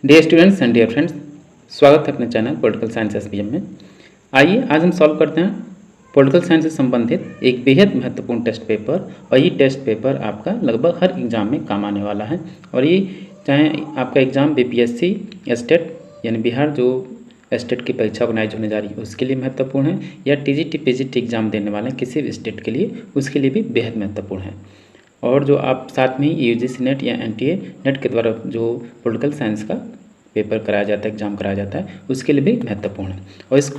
Dear students and dear friends, स्वागत है अपने चैनल पॉलिटिकल साइंस एसपीएम में। आइए आज हम सॉल्व करते हैं पॉलिटिकल साइंस से संबंधित एक बेहद महत्वपूर्ण टेस्ट पेपर। और ये टेस्ट पेपर आपका लगभग हर एग्ज़ाम में काम आने वाला है। और ये चाहे आपका एग्ज़ाम बीपीएससी स्टेट यानी बिहार जो स्टेट की परीक्षा ऑर्गेनाइज होने जा रही है उसके लिए महत्वपूर्ण है, या टीजीटी पीजीटी एग्ज़ाम देने वाले किसी भी स्टेट के लिए उसके लिए भी बेहद महत्वपूर्ण है। और जो आप साथ में ही यूजीसी नेट या एनटीए नेट के द्वारा जो पॉलिटिकल साइंस का पेपर कराया जाता है, एग्जाम कराया जाता है, उसके लिए भी महत्वपूर्ण है। और इस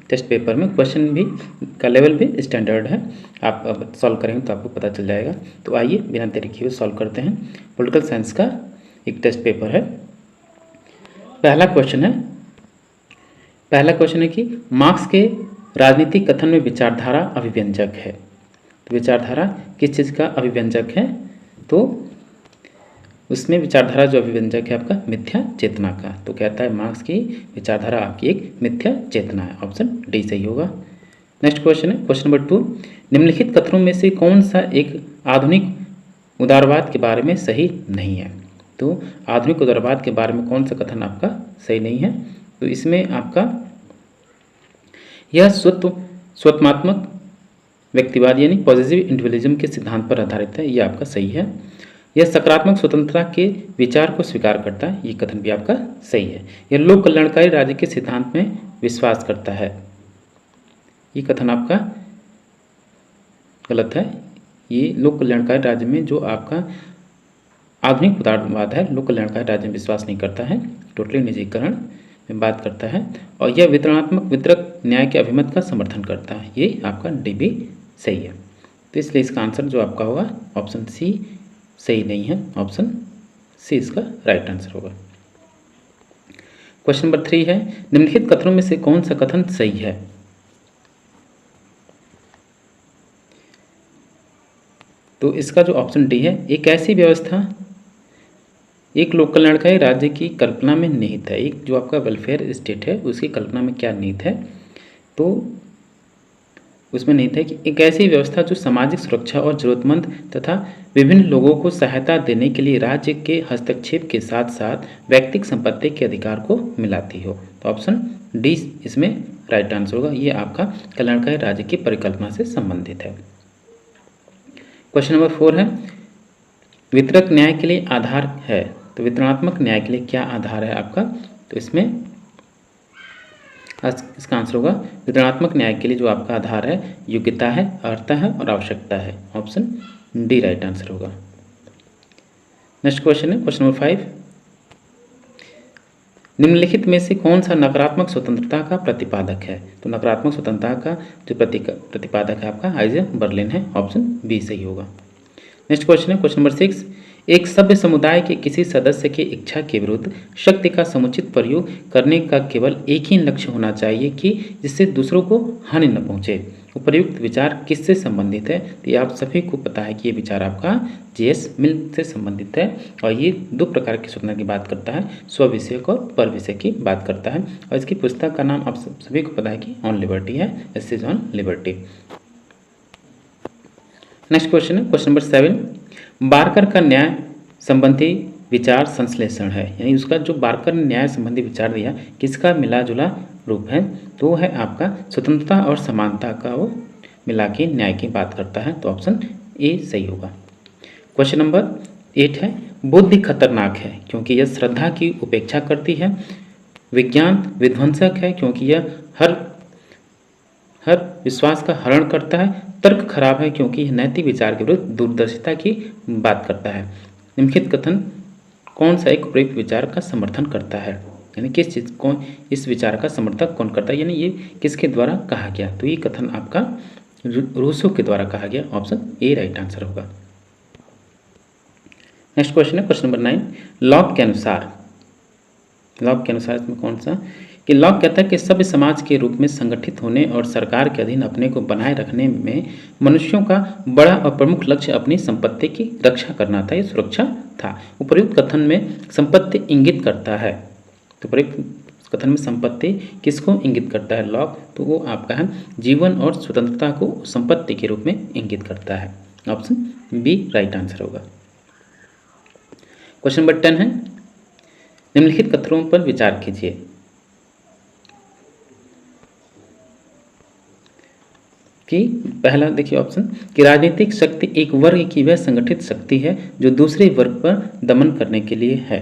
टेस्ट पेपर में क्वेश्चन भी का लेवल भी स्टैंडर्ड है। आप अब सॉल्व करेंगे तो आपको पता चल जाएगा। तो आइए बिना देरी किए सॉल्व करते हैं। पॉलिटिकल साइंस का एक टेस्ट पेपर है। पहला क्वेश्चन है कि मार्क्स के राजनीतिक कथन में विचारधारा अभिव्यंजक है। तो विचारधारा किस चीज़ का अभिव्यंजक है? तो उसमें विचारधारा जो अभिव्यंजक है आपका मिथ्या चेतना का। तो कहता है मार्क्स की विचारधारा आपकी एक मिथ्या चेतना है। ऑप्शन डी सही होगा। नेक्स्ट क्वेश्चन है क्वेश्चन नंबर 2, निम्नलिखित कथनों में से कौन सा एक आधुनिक उदारवाद के बारे में सही नहीं है? तो आधुनिक उदारवाद के बारे में कौन सा कथन आपका सही नहीं है? तो इसमें आपका यह स्वत्वात्मक व्यक्तिवाद यानी पॉजिटिव इंडिविजुअलिज्म के सिद्धांत पर आधारित है। यह आपका सही है। यह सकारात्मक स्वतंत्रता के विचार को स्वीकार करता है। ये कथन भी आपका सही है। यह लोक कल्याणकारी राज्य के सिद्धांत में विश्वास करता है। ये कथन आपका गलत है। ये लोक कल्याणकारी राज्य में जो आपका आधुनिक उदारवाद है, लोक कल्याणकारी राज्य में विश्वास नहीं करता है, टोटली निजीकरण में बात करता है। और यह वितरणात्मक वितरक न्याय के अभिमत का समर्थन करता है। ये आपका डी भी सही है। तो इसलिए इसका आंसर जो आपका होगा ऑप्शन सी सही नहीं है। ऑप्शन सी इसका राइट आंसर होगा। क्वेश्चन नंबर 3 है, निम्नलिखित कथनों में से कौन सा कथन सही है? तो इसका जो ऑप्शन डी है, एक ऐसी व्यवस्था एक लोक कल्याणकारी राज्य की कल्पना में निहित है। एक जो आपका वेलफेयर स्टेट है उसकी कल्पना में क्या निहित है? तो उसमें निहित है कि एक ऐसी व्यवस्था जो सामाजिक सुरक्षा और जरूरतमंद तथा विभिन्न लोगों को सहायता देने के लिए राज्य के हस्तक्षेप के साथ साथ व्यक्तिगत संपत्ति के अधिकार को मिलाती हो। तो ऑप्शन डी इसमें राइट आंसर होगा। ये आपका कल्याणकारी राज्य की परिकल्पना से संबंधित है। क्वेश्चन नंबर 4 है, वितरक न्याय के लिए आधार है। तो वितरणात्मक न्याय के लिए क्या आधार है आपका? तो इसमें इसका आंसर होगा वितरणात्मक न्याय के लिए जो आपका आधार है योग्यता है, अर्हता है और आवश्यकता है। ऑप्शन डी राइट आंसर होगा। नेक्स्ट क्वेश्चन है क्वेश्चन नंबर 5, निम्नलिखित में से कौन सा नकारात्मक स्वतंत्रता का प्रतिपादक है? तो नकारात्मक स्वतंत्रता का जो प्रतिपादक है आपका आइजैक बर्लिन है। ऑप्शन बी सही होगा। नेक्स्ट क्वेश्चन है क्वेश्चन नंबर 6, एक सभ्य समुदाय के किसी सदस्य की इच्छा के विरुद्ध शक्ति का समुचित प्रयोग करने का केवल एक ही लक्ष्य होना चाहिए कि जिससे दूसरों को हानि न पहुंचे। उपर्युक्त विचार किससे संबंधित है? तो ये आप सभी को पता है कि ये विचार आपका जेएस मिल से संबंधित है। और ये दो प्रकार की स्वतंत्रता की बात करता है, स्वविषयक और पर विषय की बात करता है। और इसकी पुस्तक का नाम आप सभी को पता है कि ऑन लिबर्टी है, essays on liberty. Next question है क्वेश्चन नंबर 7, बारकर का न्याय संबंधी विचार संश्लेषण है। यानी उसका जो बारकर ने न्याय संबंधी विचार दिया किसका मिला जुला रूप है? तो है आपका स्वतंत्रता और समानता का वो मिला के न्याय की बात करता है। तो ऑप्शन ए सही होगा। क्वेश्चन नंबर 8 है, बुद्धि खतरनाक है क्योंकि यह श्रद्धा की उपेक्षा करती है। विज्ञान विध्वंसक है क्योंकि यह हर विश्वास का हरण करता है। तर्क खराब है क्योंकि यह नैतिक विचार के विरुद्ध दूरदर्शिता की बात करता है। निम्नलिखित कथन कौन सा एक उपयुक्त विचार का समर्थन करता है? यानी किस चीज़ कौन इस विचार का समर्थक कौन करता है, यानी ये किसके द्वारा कहा गया? तो ये कथन आपका रूसो के द्वारा कहा गया। ऑप्शन ए राइट आंसर होगा। नेक्स्ट क्वेश्चन है क्वेश्चन नंबर 9, लॉक के अनुसार इसमें कौन सा कि लॉक कहता है कि सभ्य समाज के रूप में संगठित होने और सरकार के अधीन अपने को बनाए रखने में मनुष्यों का बड़ा और प्रमुख लक्ष्य अपनी संपत्ति की रक्षा करना था, या सुरक्षा था। उपर्युक्त कथन में संपत्ति इंगित करता है। तो उपर्युक्त कथन में संपत्ति किसको इंगित करता है लॉक? तो वो आपका है जीवन और स्वतंत्रता को संपत्ति के रूप में इंगित करता है। ऑप्शन बी राइट आंसर होगा। क्वेश्चन नंबर 10 है, निम्नलिखित कथनों पर विचार कीजिए कि पहला देखिए ऑप्शन कि राजनीतिक शक्ति एक वर्ग की वह संगठित शक्ति है जो दूसरे वर्ग पर दमन करने के लिए है।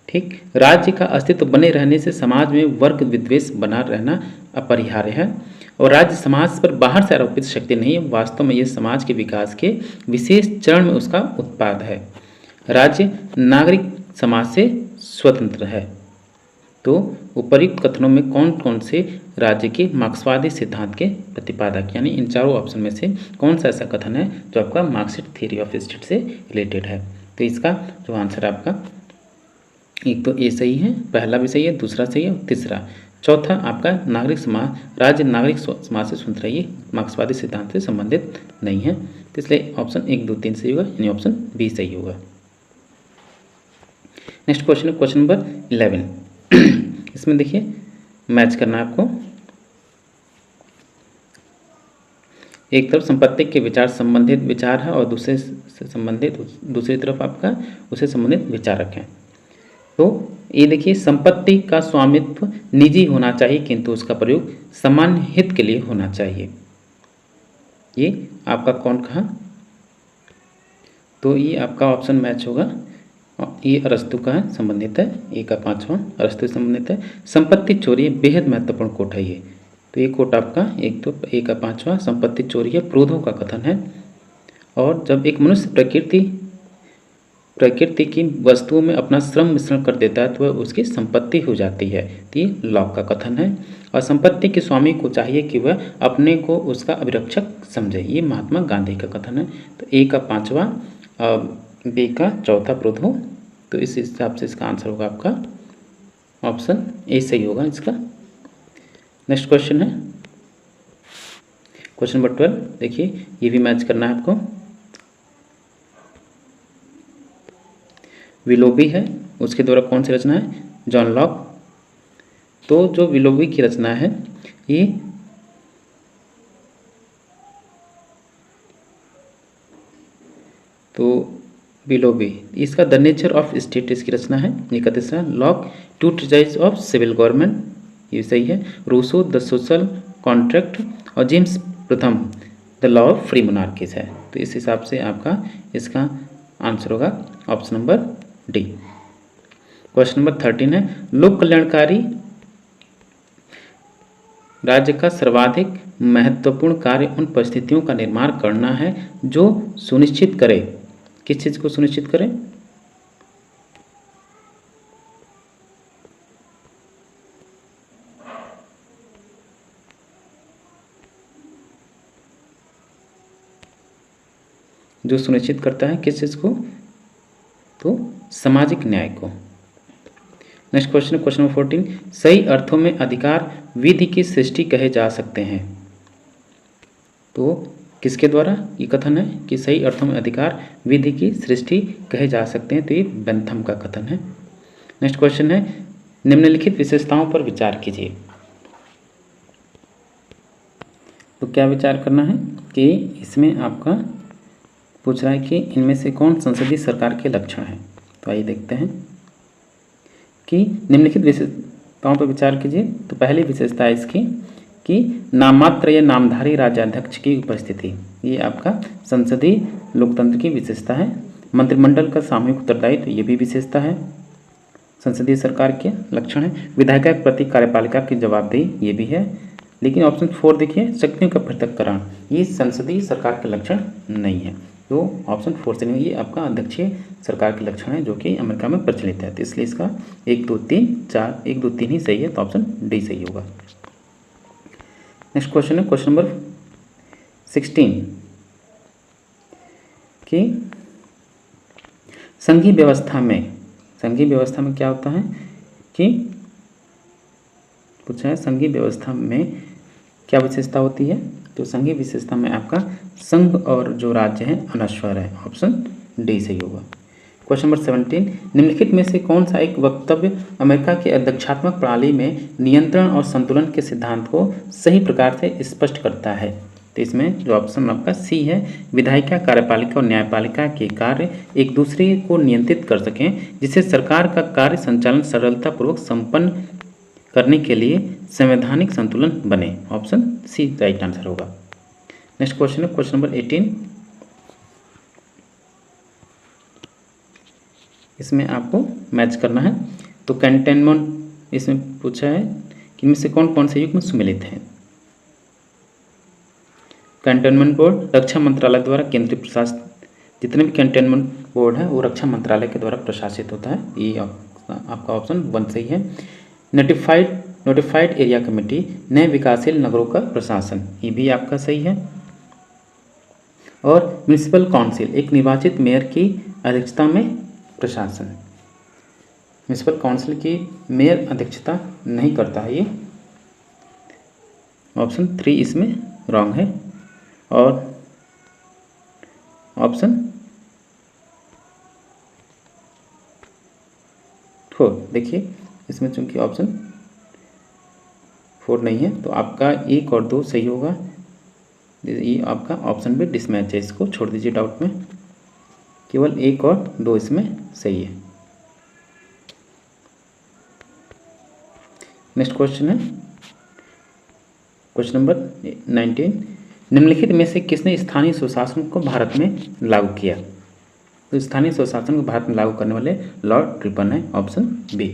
ठीक, राज्य का अस्तित्व बने रहने से समाज में वर्ग विद्वेष बना रहना अपरिहार्य है और राज्य समाज पर बाहर से आरोपित शक्ति नहीं है, वास्तव में यह समाज के विकास के विशेष चरण में उसका उत्पाद है। राज्य नागरिक समाज से स्वतंत्र है। तो उपर्युक्त कथनों में कौन कौन से राज्य के मार्क्सवादी सिद्धांत के प्रतिपादक, यानी इन चारों ऑप्शन में से कौन सा ऐसा कथन है जो आपका मार्क्सिस्ट थ्योरी ऑफ स्टेट से रिलेटेड है। तो इसका जो आंसर आपका एक तो ए सही है, पहला भी सही है, दूसरा सही है और तीसरा। चौथा आपका नागरिक समाज, राज्य नागरिक समाज से स्वतंत्र है, ये मार्क्सवादी सिद्धांत से संबंधित नहीं है। तो इसलिए ऑप्शन 1, 2, 3 सही होगा, यानी ऑप्शन बी सही होगा। नेक्स्ट क्वेश्चन है क्वेश्चन नंबर 11। इसमें देखिए मैच करना है आपको। एक तरफ संपत्ति के विचार संबंधित विचार है और दूसरे से संबंधित दूसरी तरफ आपका उससे संबंधित विचारक हैं। तो ये देखिए संपत्ति का स्वामित्व निजी होना चाहिए किंतु उसका प्रयोग सामान्य हित के लिए होना चाहिए। ये आपका कौन कहा? तो ये आपका ऑप्शन मैच होगा। ये अरस्तु का है, संबंधित है, ए का 5वां अरस्तु से संबंधित है। संपत्ति चोरी बेहद महत्वपूर्ण कोट है ये। तो ये कोट आपका एक तो ए का 5वां संपत्ति चोरी है प्रोधो का कथन है। और जब एक मनुष्य प्रकृति की वस्तुओं में अपना श्रम मिश्रण कर देता है तो वह उसकी संपत्ति हो जाती है। तो ये लॉक का कथन है। और संपत्ति के स्वामी को चाहिए कि वह अपने को उसका अभिरक्षक समझे, ये महात्मा गांधी का कथन है। तो ए का 5वां बी का 4था प्रोधो। तो इस हिसाब से इसका आंसर होगा आपका ऑप्शन ए सही होगा इसका। नेक्स्ट क्वेश्चन है क्वेश्चन नंबर 12। देखिए ये भी मैच करना है आपको। विलोबी है, उसके द्वारा कौन सी रचना है? John Locke. तो जो विलोबी की रचना है ये तो विलोबी, इसका द नेचर ऑफ स्टेट इसकी रचना है। ये 31वां Locke two treatise of civil government, ये सही है। रूसो द सोशल कॉन्ट्रैक्ट और जेम्स प्रथम the law of free monarchies है। तो इस हिसाब से आपका इसका आंसर होगा option number D. Question number 13 है लोक कल्याणकारी राज्य का सर्वाधिक महत्वपूर्ण कार्य उन परिस्थितियों का निर्माण करना है जो सुनिश्चित करे, किस चीज को सुनिश्चित करे? जो सुनिश्चित करता है किस चीज को? तो सामाजिक न्याय को। नेक्स्ट क्वेश्चन क्वेश्चन नंबर 14 सही अर्थों में अधिकार विधि की सृष्टि कहे जा सकते हैं। तो किसके द्वारा ये कथन है कि सही अर्थों में अधिकार विधि की सृष्टि कहे जा सकते हैं? तो ये बेंथम का कथन है। नेक्स्ट क्वेश्चन है निम्नलिखित विशेषताओं पर विचार कीजिए। तो क्या विचार करना है कि इसमें आपका पूछ रहा है कि इनमें से कौन संसदीय सरकार के लक्षण हैं। तो आइए देखते हैं कि निम्नलिखित विशेषताओं पर विचार कीजिए। तो पहली विशेषता है इसकी कि नाममात्र या नामधारी राज्याध्यक्ष की उपस्थिति, ये आपका संसदीय लोकतंत्र की विशेषता है। मंत्रिमंडल का सामूहिक उत्तरदायित्व, ये भी विशेषता है, संसदीय सरकार के लक्षण है। विधायिका के प्रति कार्यपालिका की जवाबदेही, ये भी है। लेकिन ऑप्शन 4 देखिए शक्तियों का पृथक्करण, ये संसदीय सरकार के लक्षण नहीं है। तो ऑप्शन 4 से नहीं, ये आपका अध्यक्षीय सरकार के लक्षण है जो कि अमेरिका में प्रचलित है। तो इसलिए इसका 1, 2, 3, 4 1, 2, 3 ही सही है। तो ऑप्शन डी सही होगा। नेक्स्ट क्वेश्चन है क्वेश्चन नंबर 16 कि संघीय व्यवस्था में क्या होता है कि पूछा है संघीय व्यवस्था में क्या विशेषता होती है। तो संघीय विशेषता में आपका संघ और जो राज्य है अनश्वर है। ऑप्शन डी सही होगा। क्वेश्चन नंबर 17 निम्नलिखित में से कौन सा एक वक्तव्य अमेरिका की अध्यक्षात्मक प्रणाली में नियंत्रण और संतुलन के सिद्धांत को सही प्रकार से स्पष्ट करता है? तो इसमें जो ऑप्शन आपका सी है, विधायिका, कार्यपालिका और न्यायपालिका के कार्य एक दूसरे को नियंत्रित कर सकें, जिससे सरकार का कार्य संचालन सरलतापूर्वक संपन्न करने के लिए संवैधानिक संतुलन बने। ऑप्शन सी राइट आंसर होगा। नेक्स्ट क्वेश्चन है क्वेश्चन नंबर 18। इसमें आपको मैच करना है। तो कंटेनमेंट इसमें पूछा है कि इनमें से कौन कौन से युग्म सम्मिलित हैं। कंटेनमेंट बोर्ड रक्षा मंत्रालय द्वारा केंद्रीय प्रशासित, जितने भी कंटेनमेंट बोर्ड है वो रक्षा मंत्रालय के द्वारा प्रशासित होता है। ये आपका ऑप्शन 1 सही है। नोटिफाइड एरिया कमेटी, नए विकासशील नगरों का प्रशासन, ये भी आपका सही है। और म्यूनिसिपल काउंसिल, एक निर्वाचित मेयर की अध्यक्षता में प्रशासन। म्यूनिसिपल काउंसिल की मेयर अध्यक्षता नहीं करता है ये। ऑप्शन 3 इसमें रॉन्ग है। और ऑप्शन 4 देखिए, इसमें चूंकि ऑप्शन 4 नहीं है तो आपका 1 और 2 सही होगा। ये आपका ऑप्शन भी डिसमैच है, इसको छोड़ दीजिए डाउट में। केवल 1 और 2 इसमें सही है। नेक्स्ट क्वेश्चन है क्वेश्चन नंबर 19। निम्नलिखित में से किसने स्थानीय स्वशासन को भारत में लागू किया। तो स्थानीय स्वशासन को भारत में लागू करने वाले लॉर्ड रिपन है। Option B.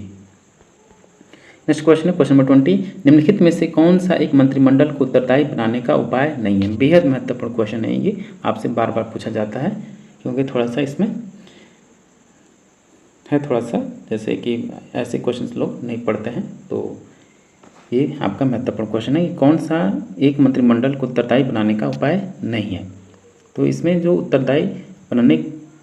नेक्स्ट क्वेश्चन है क्वेश्चन नंबर 20। निम्नलिखित में से कौन सा एक मंत्रिमंडल को उत्तरदायी बनाने का उपाय नहीं है। बेहद महत्वपूर्ण क्वेश्चन है ये, आपसे बार बार पूछा जाता है, क्योंकि थोड़ा सा इसमें है, थोड़ा सा जैसे कि ऐसे क्वेश्चन लोग नहीं पढ़ते हैं, तो ये आपका महत्वपूर्ण क्वेश्चन है कि कौन सा एक मंत्रिमंडल को उत्तरदायी बनाने का उपाय नहीं है। तो इसमें जो उत्तरदायी बनाने,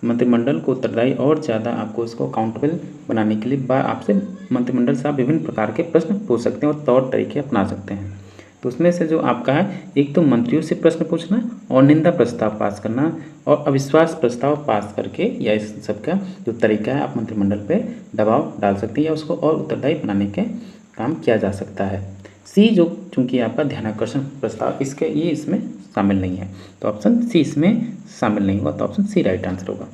मंत्रिमंडल को उत्तरदायी और ज़्यादा आपको इसको अकाउंटेबल बनाने के लिए आपसे मंत्रिमंडल से आप विभिन्न प्रकार के प्रश्न पूछ सकते हैं और तौर तरीके अपना सकते हैं। तो उसमें से जो आपका है, एक तो मंत्रियों से प्रश्न पूछना और निंदा प्रस्ताव पास करना और अविश्वास प्रस्ताव पास करके, या इस सबका जो तरीका है आप मंत्रिमंडल पे दबाव डाल सकते हैं या उसको और उत्तरदायी बनाने के काम किया जा सकता है। सी जो चूंकि आपका ध्यानाकर्षण प्रस्ताव, इसके ये इसमें शामिल नहीं है, तो ऑप्शन सी इसमें शामिल नहीं होगा, तो ऑप्शन सी राइट आंसर होगा।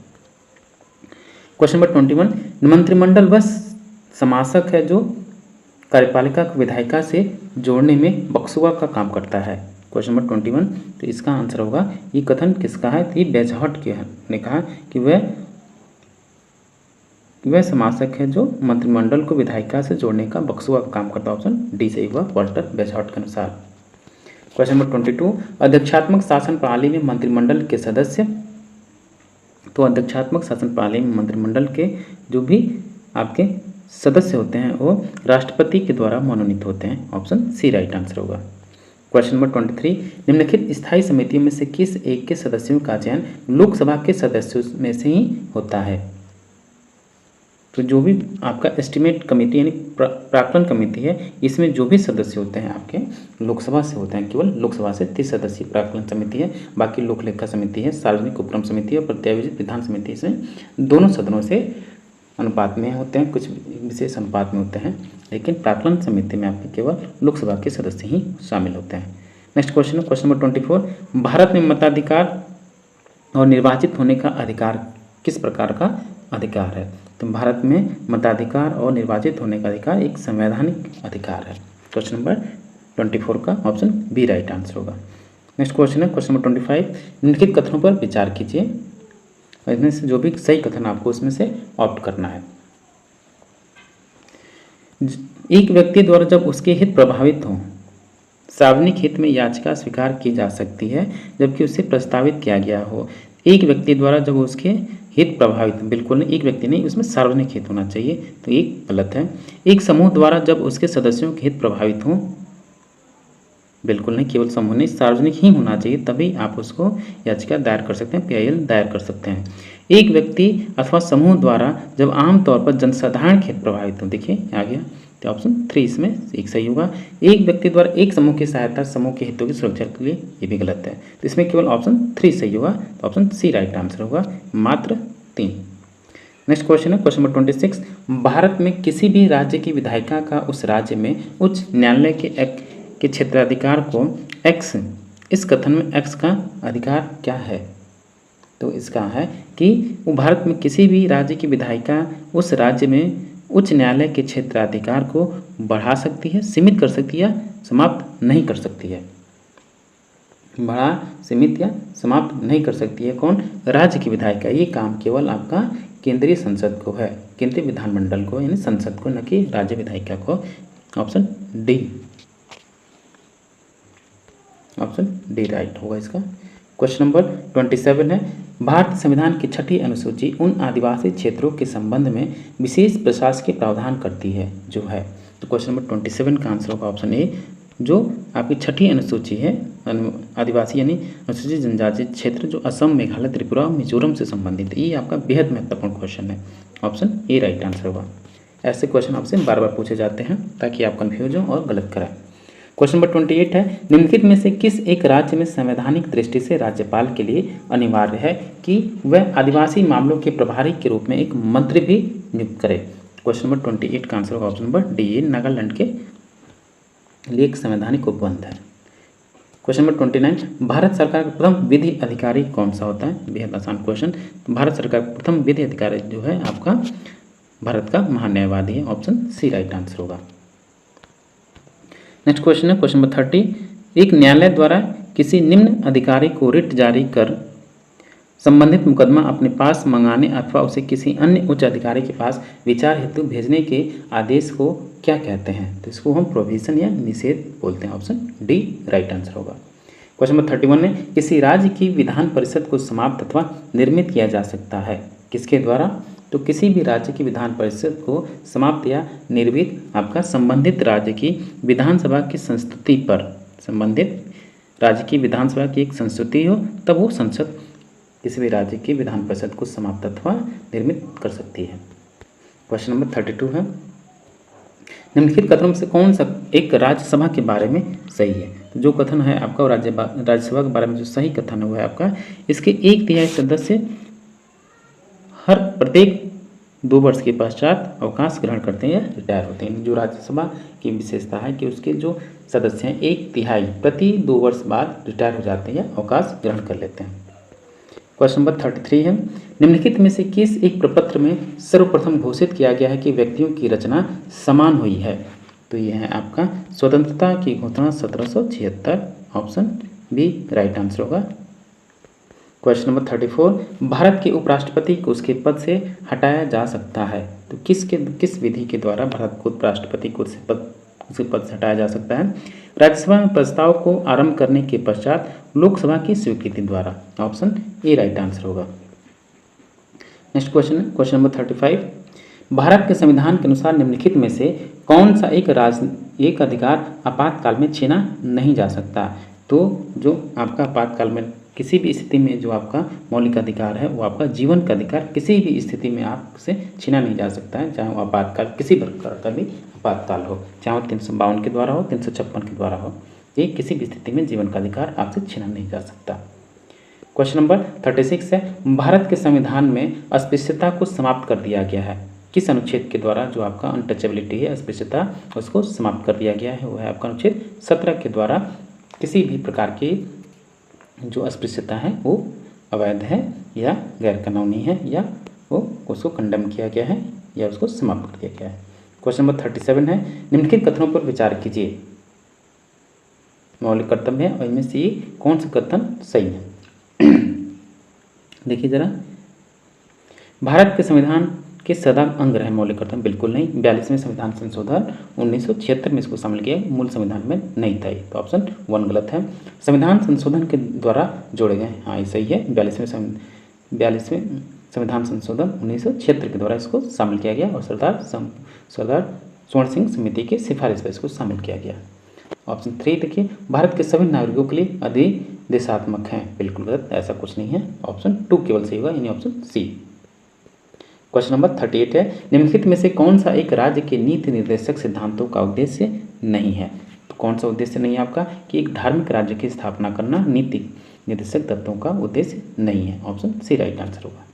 Question number 21। मंत्रिमंडल वह समासक है जो कार्यपालिका को विधायिका से जोड़ने में बक्सुआ का काम करता है। क्वेश्चन नंबर 21, तो इसका आंसर होगा, ये कथन किसका है, तो ये बेजहट के ने कहा कि वह समासक है जो मंत्रिमंडल को विधायिका से जोड़ने का बक्सुआ का काम करता है। ऑप्शन डी सही हुआ वाल्टर बेजहट के अनुसार। Question number 22। अध्यक्षात्मक शासन प्रणाली में मंत्रिमंडल के सदस्य, तो अध्यक्षात्मक शासन प्रणाली में मंत्रिमंडल के जो भी आपके सदस्य होते हैं वो राष्ट्रपति के द्वारा मनोनीत होते हैं। ऑप्शन सी राइट आंसर होगा। Question number 23। निम्नलिखित स्थायी समितियों में से किस एक के सदस्यों का चयन लोकसभा के सदस्यों में से ही होता है। तो जो भी आपका एस्टिमेट कमेटी यानी प्राक्कलन कमेटी है, इसमें जो भी सदस्य होते हैं आपके लोकसभा से होते हैं। केवल लोकसभा से 30 सदस्यीय प्राक्कलन समिति है, बाकी लोक लेखा समिति है, सार्वजनिक उपक्रम समिति है और प्रत्यायोजित विधान समिति, इसमें दोनों सदनों से अनुपात में होते हैं, कुछ विशेष अनुपात में होते हैं, लेकिन प्राक्कलन समिति में आपके केवल लोकसभा के सदस्य ही शामिल होते हैं। नेक्स्ट क्वेश्चन है क्वेश्चन नंबर 24। भारत में मताधिकार और निर्वाचित होने का अधिकार किस प्रकार का अधिकार है। तो भारत में मताधिकार और निर्वाचित होने का अधिकार एक संवैधानिक अधिकार है। क्वेश्चन नंबर 24 का ऑप्शन बी राइट आंसर होगा। नेक्स्ट क्वेश्चन है क्वेश्चन नंबर 25। निम्नलिखित कथनों पर विचार कीजिए, इसमें से जो भी सही कथन आपको उसमें से ऑप्ट करना है। एक व्यक्ति द्वारा जब उसके हित प्रभावित हों, सार्वजनिक हित में याचिका स्वीकार की जा सकती है जबकि उसे प्रस्तावित किया गया हो। एक व्यक्ति द्वारा जब उसके हित प्रभावित, बिल्कुल नहीं, एक व्यक्ति नहीं, उसमें सार्वजनिक हित होना चाहिए, तो एक गलत है। एक समूह द्वारा जब उसके सदस्यों के हित प्रभावित हों, बिल्कुल नहीं, केवल समूह नहीं, सार्वजनिक ही होना चाहिए, तभी आप उसको याचिका दायर कर सकते हैं, PIL दायर कर सकते हैं। एक व्यक्ति अथवा समूह द्वारा जब आमतौर पर जनसाधारण के हित प्रभावित हो, देखिए आ गया, तो ऑप्शन 3 इसमें एक सही होगा। एक व्यक्ति द्वारा एक समूह की सहायता समूह के हितों की सुरक्षा के लिए, ये भी गलत है, तो इसमें केवल ऑप्शन 3 सही होगा, तो ऑप्शन सी राइट आंसर होगा, मात्र 3। नेक्स्ट क्वेश्चन है क्वेश्चन नंबर 26। भारत में किसी भी राज्य की विधायिका का उस राज्य में उच्च न्यायालय के क्षेत्राधिकार को एक्स इस कथन में एक्स का अधिकार क्या है? तो इसका है कि वो भारत में किसी भी राज्य की विधायिका उस राज्य में उच्च न्यायालय के क्षेत्राधिकार को बढ़ा सकती है, सीमित कर सकती है या समाप्त नहीं कर सकती है। बढ़ा, सीमित या समाप्त नहीं कर सकती है कौन? राज्य की विधायिका। ये काम केवल आपका केंद्रीय संसद को है, केंद्रीय विधानमंडल को यानी संसद को, न कि राज्य विधायिका को। Option D, option D right होगा इसका। क्वेश्चन नंबर 27 है, भारतीय संविधान की 6ठी अनुसूची उन आदिवासी क्षेत्रों के संबंध में विशेष प्रशासकीय प्रावधान करती है जो है। तो क्वेश्चन नंबर 27 का आंसर होगा ऑप्शन ए, जो आपकी 6ठी अनुसूची है आदिवासी यानी अनुसूचित जनजाति क्षेत्र जो असम, मेघालय, त्रिपुरा, मिजोरम से संबंधित है। ये आपका बेहद महत्वपूर्ण क्वेश्चन है। ऑप्शन ए राइट आंसर होगा। ऐसे क्वेश्चन आपसे बार बार पूछे जाते हैं ताकि आप कन्फ्यूज हो और गलत कराएं। क्वेश्चन नंबर 28 है, निम्नलिखित में से किस एक राज्य में संवैधानिक दृष्टि से राज्यपाल के लिए अनिवार्य है कि वह आदिवासी मामलों के प्रभारी के रूप में एक मंत्री भी नियुक्त करे? क्वेश्चन नंबर 28 का आंसर होगा ऑप्शन नंबर डी, नागालैंड के लिए एक संवैधानिक उपबंध है। क्वेश्चन नंबर 29, भारत सरकार का प्रथम विधि अधिकारी कौन सा होता है? बेहद आसान क्वेश्चन। भारत सरकार का प्रथम विधि अधिकारी जो है आपका भारत का महान्यायवादी है। ऑप्शन सी राइट आंसर होगा। नेक्स्ट क्वेश्चन है क्वेश्चन नंबर 30, एक न्यायालय द्वारा किसी निम्न अधिकारी को रिट जारी कर संबंधित मुकदमा अपने पास मंगाने अथवा उसे किसी अन्य उच्च अधिकारी के पास विचार हेतु भेजने के आदेश को क्या कहते हैं? तो इसको हम प्रोविजन या निषेध बोलते हैं। ऑप्शन डी राइट आंसर होगा। क्वेश्चन नंबर 31 में, किसी राज्य की विधान परिषद को समाप्त अथवा निर्मित किया जा सकता है किसके द्वारा? तो किसी भी राज्य की विधान परिषद को समाप्त या निर्मित आपका संबंधित राज्य की विधानसभा की संस्तुति पर, संबंधित राज्य की विधानसभा की एक संस्तुति हो तब वो संसद किसी भी राज्य की विधान परिषद को समाप्त अथवा निर्मित कर सकती है। क्वेश्चन नंबर 32 है, निम्नलिखित कथनों में से कौन सा एक राज्यसभा के बारे में सही है? तो जो कथन है आपका राज्यसभा के बारे में जो सही कथन हुआ है आपका, इसके 1/3 सदस्य हर प्रत्येक 2 वर्ष के पश्चात अवकाश ग्रहण करते हैं या रिटायर होते हैं। जो राज्यसभा की विशेषता है कि उसके जो सदस्य हैं 1/3 प्रति 2 वर्ष बाद रिटायर हो जाते हैं या अवकाश ग्रहण कर लेते हैं। क्वेश्चन नंबर 33 है, निम्नलिखित में से किस एक प्रपत्र में सर्वप्रथम घोषित किया गया है कि व्यक्तियों की रचना समान हुई है? तो यह है आपका स्वतंत्रता की घोषणा 1776। ऑप्शन बी राइट आंसर होगा। क्वेश्चन नंबर 34, भारत के उपराष्ट्रपति को उसके पद से हटाया जा सकता है? तो किस विधि के द्वारा भारत को उपराष्ट्रपति को उसके पद से हटाया जा सकता है? राज्यसभा में प्रस्ताव को आरंभ करने के पश्चात लोकसभा की स्वीकृति द्वारा। ऑप्शन ए राइट आंसर होगा। नेक्स्ट क्वेश्चन है क्वेश्चन नंबर 35, भारत के संविधान के अनुसार निम्नलिखित में से कौन सा एक अधिकार आपातकाल में छीना नहीं जा सकता? तो जो आपका आपातकाल में किसी भी स्थिति में जो आपका मौलिक अधिकार है वो आपका जीवन का अधिकार किसी भी स्थिति में आपसे छीना नहीं जा सकता है, चाहे वो आपातकाल किसी प्रकार का भी आपातकाल हो, चाहे वो 352 के द्वारा हो, 356 के द्वारा हो, ये किसी भी स्थिति में जीवन का अधिकार आपसे छीना नहीं जा सकता। क्वेश्चन नंबर 36 है, भारत के संविधान में अस्पृश्यता को समाप्त कर दिया गया है किस अनुच्छेद के द्वारा? जो आपका अनटचेबिलिटी है, अस्पृश्यता, उसको समाप्त कर दिया गया है वो है आपका अनुच्छेद 17 के द्वारा। किसी भी प्रकार की जो अस्पृश्यता है वो अवैध है या गैर कानूनी है या वो उसको कंडेम किया गया है या उसको समाप्त कर दिया गया है। क्वेश्चन नंबर 37 है, निम्नलिखित कथनों पर विचार कीजिए। मौलिक कर्तव्य है और इनमें से कौन सा कथन सही है? देखिए जरा, भारत के संविधान के सदा अंग रहे मौलिक कर्तव्य? बिल्कुल नहीं। 42वें संविधान संशोधन 1976 में इसको शामिल किया, मूल संविधान में नहीं था। तो ऑप्शन 1 गलत है। संविधान संशोधन के द्वारा जोड़े गए, हाँ ये सही है। 42वें संविधान संशोधन 1976 के द्वारा इसको शामिल किया गया और सरदार स्वर्ण सिंह समिति की सिफारिश पर इसको शामिल किया गया। ऑप्शन 3 देखिए, भारत के सभी नागरिकों के लिए अधिदेशात्मक हैं? बिल्कुल गलत, ऐसा कुछ नहीं है। ऑप्शन 2 केवल सही होगा, यानी ऑप्शन सी। क्वेश्चन नंबर 38 है, निम्नलिखित में से कौन सा एक राज्य के नीति निर्देशक सिद्धांतों का उद्देश्य नहीं है? तो कौन सा उद्देश्य नहीं है आपका? कि एक धार्मिक राज्य की स्थापना करना नीति निर्देशक तत्वों का उद्देश्य नहीं है। ऑप्शन सी राइट आंसर होगा।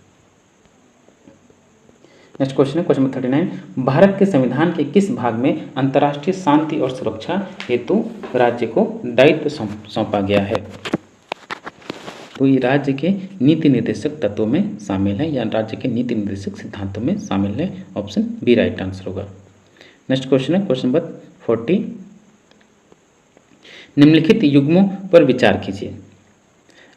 नेक्स्ट क्वेश्चन है क्वेश्चन नंबर 39, भारत के संविधान के किस भाग में अंतर्राष्ट्रीय शांति और सुरक्षा हेतु राज्य को दायित्व सौंपा गया है? तो ये राज्य के नीति निर्देशक तत्वों में शामिल है या राज्य के नीति निर्देशक सिद्धांतों में शामिल है। ऑप्शन बी राइट आंसर होगा। नेक्स्ट क्वेश्चन है क्वेश्चन नंबर 40, निम्नलिखित युग्मों पर विचार कीजिए।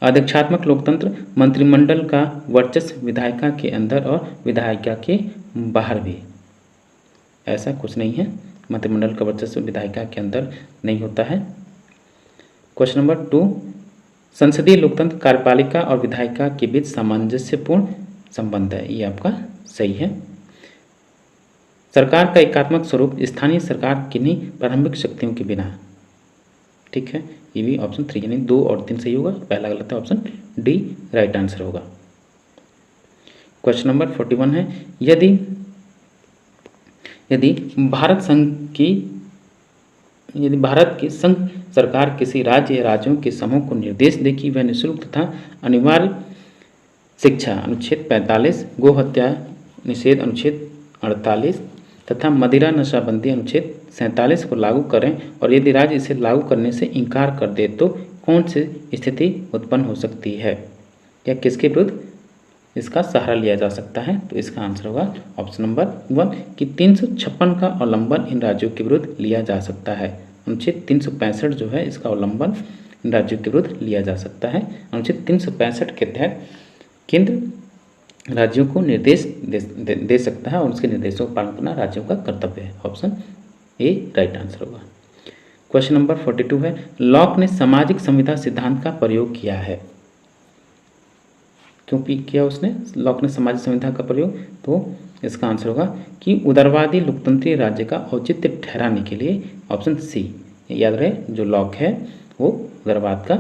अध्यक्षात्मक लोकतंत्र, मंत्रिमंडल का वर्चस्व विधायिका के अंदर और विधायिका के बाहर भी। ऐसा कुछ नहीं है, मंत्रिमंडल का वर्चस्व विधायिका के अंदर नहीं होता है। क्वेश्चन नंबर 2, संसदीय लोकतंत्र कार्यपालिका और विधायिका के बीच सामंजस्यपूर्ण संबंध है। ये आपका सही है। सरकार का एकात्मक स्वरूप, स्थानीय सरकार किन्हीं प्रारंभिक शक्तियों के बिना। ठीक है, ये भी ऑप्शन 3 यानी 2 और 3 सही होगा। पहला गलत है, ऑप्शन डी राइट आंसर होगा। क्वेश्चन नंबर 41 है, यदि भारत की संघ सरकार किसी राज्य या राज्यों के समूह को निर्देश दे कि वह निःशुल्क तथा अनिवार्य शिक्षा अनुच्छेद 45, गो हत्या निषेध अनुच्छेद 48 तथा मदिरा नशाबंदी अनुच्छेद 47 को लागू करें और यदि राज्य इसे लागू करने से इनकार कर दे तो कौन सी स्थिति उत्पन्न हो सकती है या किसके विरुद्ध इसका सहारा लिया जा सकता है? तो इसका आंसर होगा ऑप्शन नंबर 1 कि 356 का उल्लंघन इन राज्यों के विरुद्ध लिया जा सकता है। अनुच्छेद 365 जो है इसका उल्लंघन इन राज्यों के विरुद्ध लिया जा सकता है। अनुच्छेद 365 के तहत केंद्र राज्यों को निर्देश दे सकता है और उसके निर्देशों का पालन करना राज्यों का कर्तव्य है। ऑप्शन ए राइट आंसर होगा। क्वेश्चन नंबर 42 है, लॉक ने सामाजिक संविदा सिद्धांत का प्रयोग किया है। क्यों किया उसने? लॉक ने सामाजिक संविधा का प्रयोग, तो इसका आंसर होगा कि उदारवादी लोकतंत्रीय राज्य का औचित्य ठहराने के लिए। Option C. याद रहे, जो लॉक है वो उदारवाद का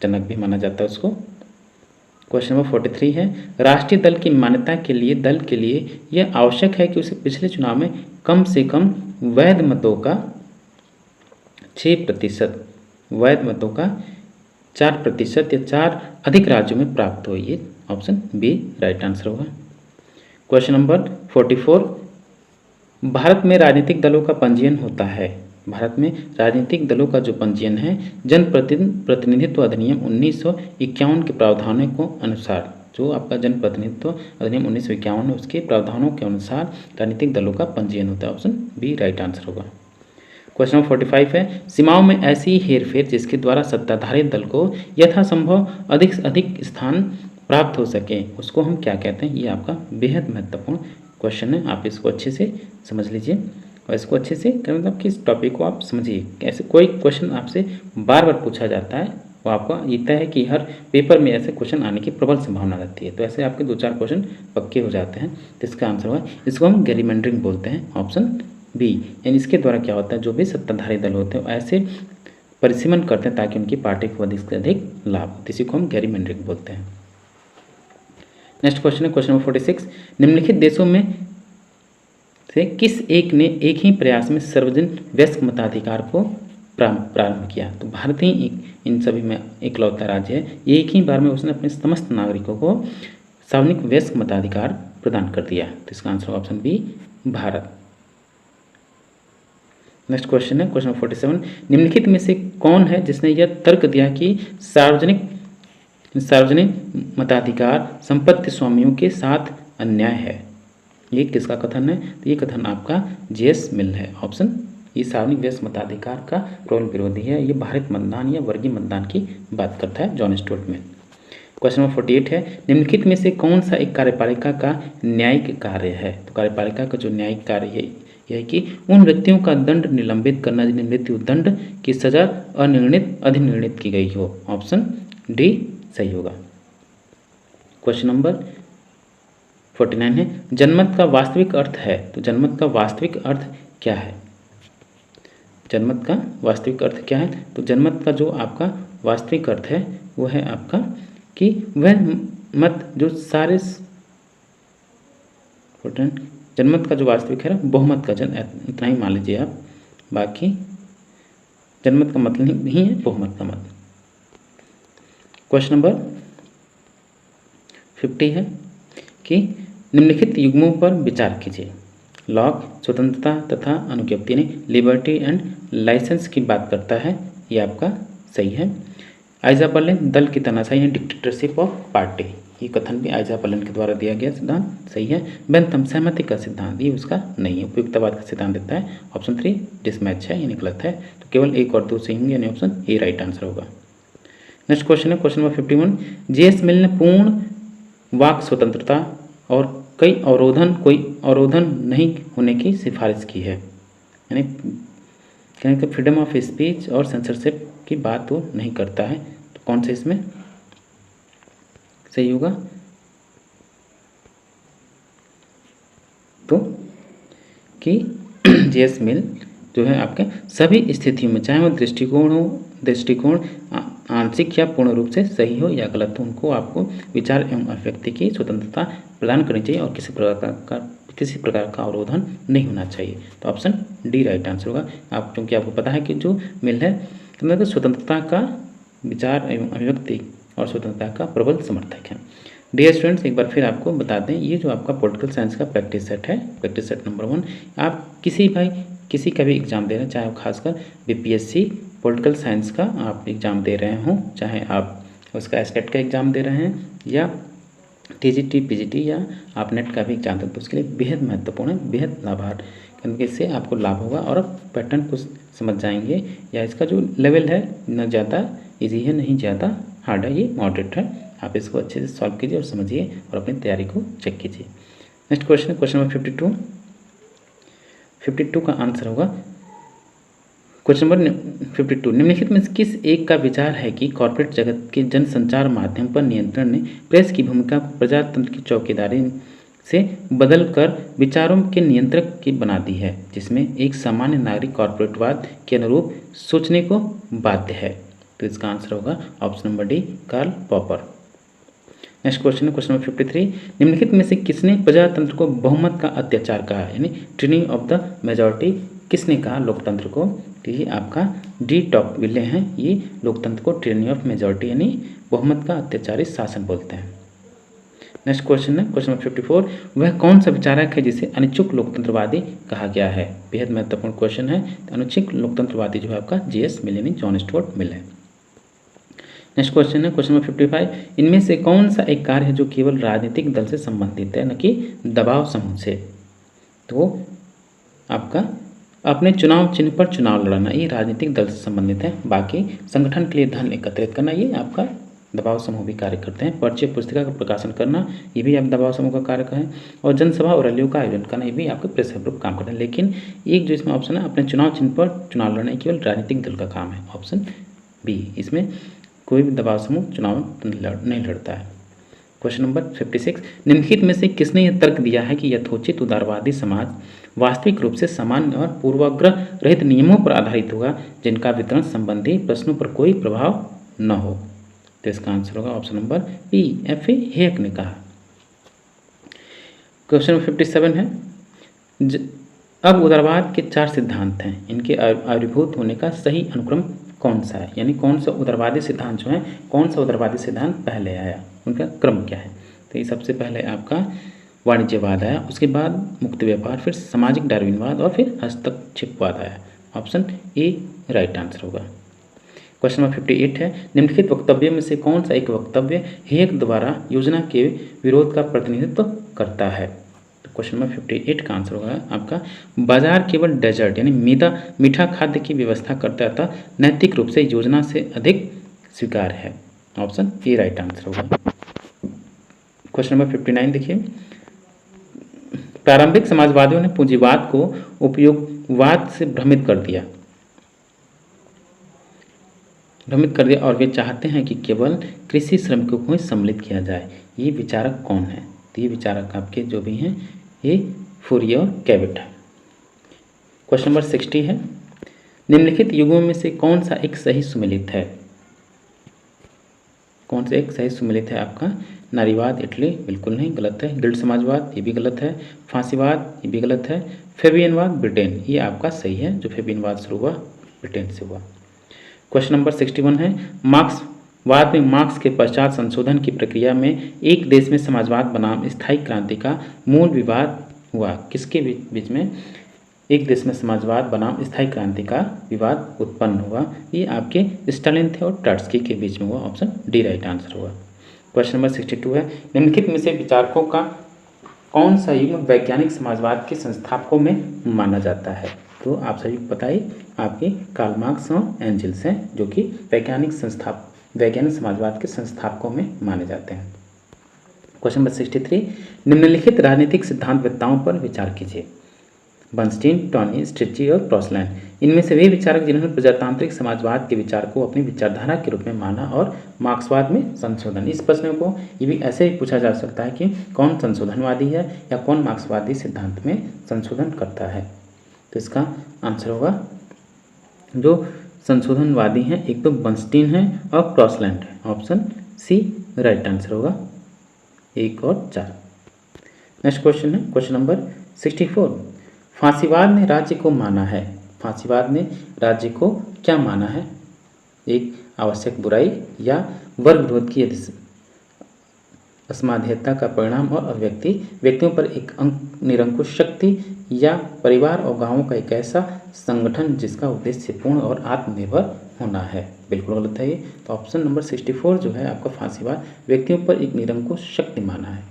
जनक भी माना जाता है उसको। क्वेश्चन नंबर 43 है, राष्ट्रीय दल की मान्यता के लिए दल के लिए यह आवश्यक है कि उसे पिछले चुनाव में कम से कम वैध मतों का 6%, वैध मतों का 4% या 4 अधिक राज्यों में प्राप्त हो। ये ऑप्शन बी राइट आंसर होगा। क्वेश्चन नंबर 44, भारत में राजनीतिक दलों का पंजीयन होता है। भारत में राजनीतिक दलों का जो पंजीयन है जनप्रतिनिधित्व अधिनियम 1951 के प्रावधानों को अनुसार, जो आपका जनप्रतिनिधित्व अधिनियम 1951 है उसके प्रावधानों के अनुसार राजनीतिक दलों का पंजीयन होता है। ऑप्शन बी राइट आंसर होगा। क्वेश्चन नंबर 45 है, सीमाओं में ऐसी हेरफेर जिसके द्वारा सत्ताधारी दल को यथासंभव अधिक से अधिक स्थान प्राप्त हो सके उसको हम क्या कहते हैं? ये आपका बेहद महत्वपूर्ण क्वेश्चन है। आप इसको अच्छे से समझ लीजिए और इसको अच्छे से मतलब कि इस टॉपिक को आप समझिए। ऐसे कोई क्वेश्चन आपसे बार बार पूछा जाता है वो आपको जीता है कि हर पेपर में ऐसे क्वेश्चन आने की प्रबल संभावना रहती है। तो ऐसे आपके 2-4 क्वेश्चन पक्के हो जाते हैं। तो इसका आंसर होगा, इसको हम गेरिमेंडरिंग बोलते हैं। Option B. यानी इसके द्वारा क्या होता है, जो भी सत्ताधारी दल होते हैं ऐसे परिसीमन करते हैं ताकि उनकी पार्टी को अधिक से अधिक लाभ हो। इसी को हम गेरिमेंडरिंग बोलते हैं। नेक्स्ट क्वेश्चन है क्वेश्चन नंबर 46, निम्नलिखित देशों में से किस एक ने एक ही प्रयास में सार्वजनिक वयस्क मताधिकार को प्रारंभ किया? तो भारत ही इन सभी में इकलौता राज्य है, एक ही बार में उसने अपने समस्त नागरिकों को सार्वजनिक वयस्क मताधिकार प्रदान कर दिया। तो इसका answer option B Bharat. Next question है क्वेश्चन नंबर 47, निम्नलिखित में से कौन है जिसने यह तर्क दिया कि सार्वजनिक मताधिकार संपत्ति स्वामियों के साथ अन्याय है? ये किसका कथन है? तो ये कथन आपका जेएस मिल है। ऑप्शन ये सार्वजनिक वयस्क मताधिकार का प्रबल विरोधी है। ये भारित मतदान या वर्गीय मतदान की बात करता है John Stuart Mill. Question number 48 है, निम्नलिखित में से कौन सा एक कार्यपालिका का न्यायिक कार्य है? तो कार्यपालिका का जो न्यायिक कार्य है यह है कि उन व्यक्तियों का दंड निलंबित करना जिन्हें मृत्यु दंड की सजा अधिनिर्णित की गई हो। ऑप्शन डी सही होगा। क्वेश्चन नंबर 49 है, जनमत का वास्तविक अर्थ है। तो जनमत का वास्तविक अर्थ क्या है? जनमत का वास्तविक अर्थ क्या है? तो जनमत का जो आपका वास्तविक अर्थ है वो है आपका कि वह मत जो सारे जनमत का जो वास्तविक है बहुमत का इतना ही मान लीजिए आप, बाकी जनमत का मतलब नहीं है बहुमत का मत। क्वेश्चन नंबर 50 है कि निम्नलिखित युग्मों पर विचार कीजिए। लॉक स्वतंत्रता तथा अनुज्ञप्ति यानी लिबर्टी एंड लाइसेंस की बात करता है, ये आपका सही है। आइजापल्लन दल की तानाशाही यानी डिक्टेटरशिप ऑफ पार्टी, ये कथन भी आइजापल्लन के द्वारा दिया गया सिद्धांत सही है। बेंथम सहमति का सिद्धांत, ये उसका नहीं है, उपयुक्तवाद का सिद्धांत देता है। ऑप्शन 3 डिसमैच है, यानी गलत है। तो केवल एक और दो सही होंगे, यानी ऑप्शन ए राइट आंसर होगा। नेक्स्ट क्वेश्चन है क्वेश्चन नंबर 51। जेएस मिल ने पूर्ण वाक स्वतंत्रता और कोई अवरोधन नहीं होने की सिफारिश की है, यानी कहने का फ्रीडम ऑफ स्पीच और सेंसरशिप की बात वो नहीं करता है। तो कौन से इसमें सही होगा? तो कि जेएस मिल जो है आपके सभी स्थितियों में, चाहे वो दृष्टिकोण आंशिक या पूर्ण रूप से सही हो या गलत हो, उनको आपको विचार एवं अभिव्यक्ति की स्वतंत्रता प्रदान करनी चाहिए और किसी प्रकार का अवरोधन नहीं होना चाहिए। तो ऑप्शन डी राइट आंसर होगा। आप क्योंकि आपको पता है कि जो मिल है तो स्वतंत्रता का विचार एवं अभिव्यक्ति और स्वतंत्रता का प्रबल समर्थक है। डियर स्टूडेंट्स, एक बार फिर आपको बता दें, ये जो आपका पॉलिटिकल साइंस का प्रैक्टिस सेट है, प्रैक्टिस सेट नंबर 1, आप किसी का भी एग्जाम दे रहे हैं, चाहे वो खासकर बीपीएससी पॉलिटिकल साइंस का आप एग्ज़ाम दे रहे हों, चाहे आप उसका एस्टेट का एग्ज़ाम दे रहे हैं या टीजीटी पीजीटी या आप नेट का भी एग्जाम दें, तो उसके लिए बेहद महत्वपूर्ण है, बेहद लाभार्थ, क्योंकि इससे आपको लाभ होगा और आप पैटर्न को समझ जाएंगे, या इसका जो लेवल है न ज़्यादा ईजी है नहीं ज़्यादा हार्ड है, ये मॉडरेट है। आप इसको अच्छे से सॉल्व कीजिए और समझिए और अपनी तैयारी को चेक कीजिए। नेक्स्ट क्वेश्चन है क्वेश्चन नंबर 52 का आंसर होगा क्वेश्चन नंबर 52। निम्नलिखित में किस एक का विचार है कि कॉर्पोरेट जगत के जनसंचार माध्यम पर नियंत्रण ने प्रेस की भूमिका को प्रजातंत्र की चौकीदारी से बदलकर विचारों के नियंत्रक की बना दी है, जिसमें एक सामान्य नागरिक कॉर्पोरेटवाद के अनुरूप सोचने को बाध्य है? तो इसका आंसर होगा option number D Karl Popper. Next question है क्वेश्चन नंबर 53। निम्नलिखित में से किसने प्रजातंत्र को बहुमत का अत्याचार कहा, यानी ट्रिनिंग ऑफ द मेजॉरिटी किसने कहा लोकतंत्र को? तो ये आपका डी टॉकविले हैं, ये लोकतंत्र को ट्रिनिंग ऑफ मेजॉरिटी यानी बहुमत का अत्याचारी शासन बोलते हैं। नेक्स्ट क्वेश्चन है क्वेश्चन नंबर 54। वह कौन सा विचारक है जिसे अनिच्छुक लोकतंत्रवादी कहा गया है? बेहद महत्वपूर्ण क्वेश्चन है। अनिच्छुक लोकतंत्रवादी जो है आपका जेएस मिल यानी जॉन स्टुअर्ट मिल है। नेक्स्ट क्वेश्चन है क्वेश्चन नंबर 55। इनमें से कौन सा एक कार्य है जो केवल राजनीतिक दल से संबंधित है, न कि दबाव समूह से? तो आपका अपने चुनाव चिन्ह पर चुनाव लड़ना, ये राजनीतिक दल से संबंधित है। बाकी संगठन के लिए धन एकत्रित करना, ये आपका दबाव समूह भी कार्य करते हैं। पर्चे पुस्तिका का प्रकाशन करना, ये भी आप दबाव समूह का कार्य है। और जनसभा और रैलियों का आयोजन करना, ये भी आपके प्रेस ग्रुप काम करते हैं। लेकिन एक जो इसमें ऑप्शन है अपने चुनाव चिन्ह पर चुनाव लड़ना, केवल राजनीतिक दल का काम है, ऑप्शन बी। इसमें कोई भी दबाव समूह चुनाव नहीं लड़ता है। Question number 56। निम्नलिखित में से किसने यह तर्क दिया है कि यथोचित उदारवादी समाज वास्तविक रूप से सामान्य और पूर्वाग्रह रहित नियमों पर आधारित होगा, जिनका वितरण संबंधी प्रश्नों पर कोई प्रभाव न हो? तो इसका आंसर होगा ऑप्शन नंबर बी, एफ.ए. हेक ने कहा। क्वेश्चन नंबर 57 है। अब उदारवाद के 4 सिद्धांत हैं, इनके आविर्भूत होने का सही अनुक्रम कौन सा है, यानी कौन सा उदारवादी सिद्धांत जो है, कौन सा उदारवादी सिद्धांत पहले आया, उनका क्रम क्या है? तो ये सबसे पहले आपका वाणिज्यवाद आया, उसके बाद मुक्त व्यापार, फिर सामाजिक डार्विनवाद और फिर हस्तक्षेपवाद आया। ऑप्शन ए राइट आंसर होगा। क्वेश्चन नंबर 58 है। निम्नलिखित वक्तव्य में से कौन सा एक वक्तव्य हेक द्वारा योजना के विरोध का प्रतिनिधित्व करता है? तो क्वेश्चन नंबर 58 का आंसर होगा आपका बाजार केवल डेजर्ट यानी मीठा खाद्य की व्यवस्था करता है, अतः नैतिक रूप से योजना से अधिक स्वीकार है। ऑप्शन ए राइट आंसर होगा। क्वेश्चन नंबर 59 देखिए। प्रारंभिक समाजवादियों ने पूंजीवाद को उपयोगवाद से भ्रमित कर दिया और वे चाहते हैं कि केवल कृषि श्रमिकों को ही सम्मिलित किया जाए। ये विचारक कौन है? तो ये विचारक आपके जो भी हैं ये फूरिये और कैविट है। क्वेश्चन नंबर 60 है। निम्नलिखित युगों में से कौन सा एक सही सुमेलित है? कौन सा एक सही सुमेलित है आपका? नारीवाद इटली बिल्कुल नहीं, गलत है। गिल्ड समाजवाद ये भी गलत है। फांसीवाद ये भी गलत है। फेबियनवाद ब्रिटेन ये आपका सही है, जो फेबियनवाद शुरू हुआ ब्रिटेन से हुआ। क्वेश्चन नंबर 61 है। मार्क्स बाद में मार्क्स के पश्चात संशोधन की प्रक्रिया में एक देश में समाजवाद बनाम स्थायी क्रांति का मूल विवाद हुआ। किसके बीच में? एक देश में समाजवाद बनाम स्थायी क्रांति का विवाद उत्पन्न हुआ। ये आपके स्टालिन थे और ट्रॉट्स्की के बीच में हुआ। ऑप्शन डी राइट आंसर हुआ। क्वेश्चन नंबर 62 है, निम्नलिखित में से विचारकों का कौन सा युग वैज्ञानिक समाजवाद के संस्थापकों में माना जाता है? तो आप सभी को पता ही आपके कार्ल मार्क्स और एंजल्स हैं, जो कि वैज्ञानिक समाजवाद के संस्थापकों में माने जाते हैं। क्वेश्चन नंबर 63, निम्नलिखित राजनीतिक सिद्धांतवेत्ताओं पर विचार कीजिए। बर्नस्टीन, टॉनी, स्ट्रिची और क्रॉसलैंड। इनमें से वे विचारक जिन्होंने प्रजातांत्रिक समाजवाद के विचार को अपनी विचारधारा के रूप में माना और मार्क्सवाद में संशोधन। इस प्रश्न को ये भी ऐसे ही पूछा जा सकता है कि कौन संशोधनवादी है या कौन मार्क्सवादी सिद्धांत में संशोधन करता है। तो इसका आंसर होगा, जो संशोधनवादी हैं एक तो बर्नस्टीन है और क्रॉसलैंड है। ऑप्शन सी राइट आंसर होगा, 1 और 4। नेक्स्ट क्वेश्चन है क्वेश्चन नंबर 64, फांसीवाद ने राज्य को माना है। फांसीवाद ने राज्य को क्या माना है? एक आवश्यक बुराई या वर्ग विरोध की असमाध्यता का परिणाम और अभिव्यक्ति, व्यक्तियों पर एक निरंकुश शक्ति, या परिवार और गांवों का एक ऐसा संगठन जिसका उद्देश्य पूर्ण और आत्मनिर्भर होना है। बिल्कुल गलत है ये। तो ऑप्शन नंबर 64 जो है आपका फांसीवाद व्यक्तियों पर एक निरंकुश शक्ति माना है।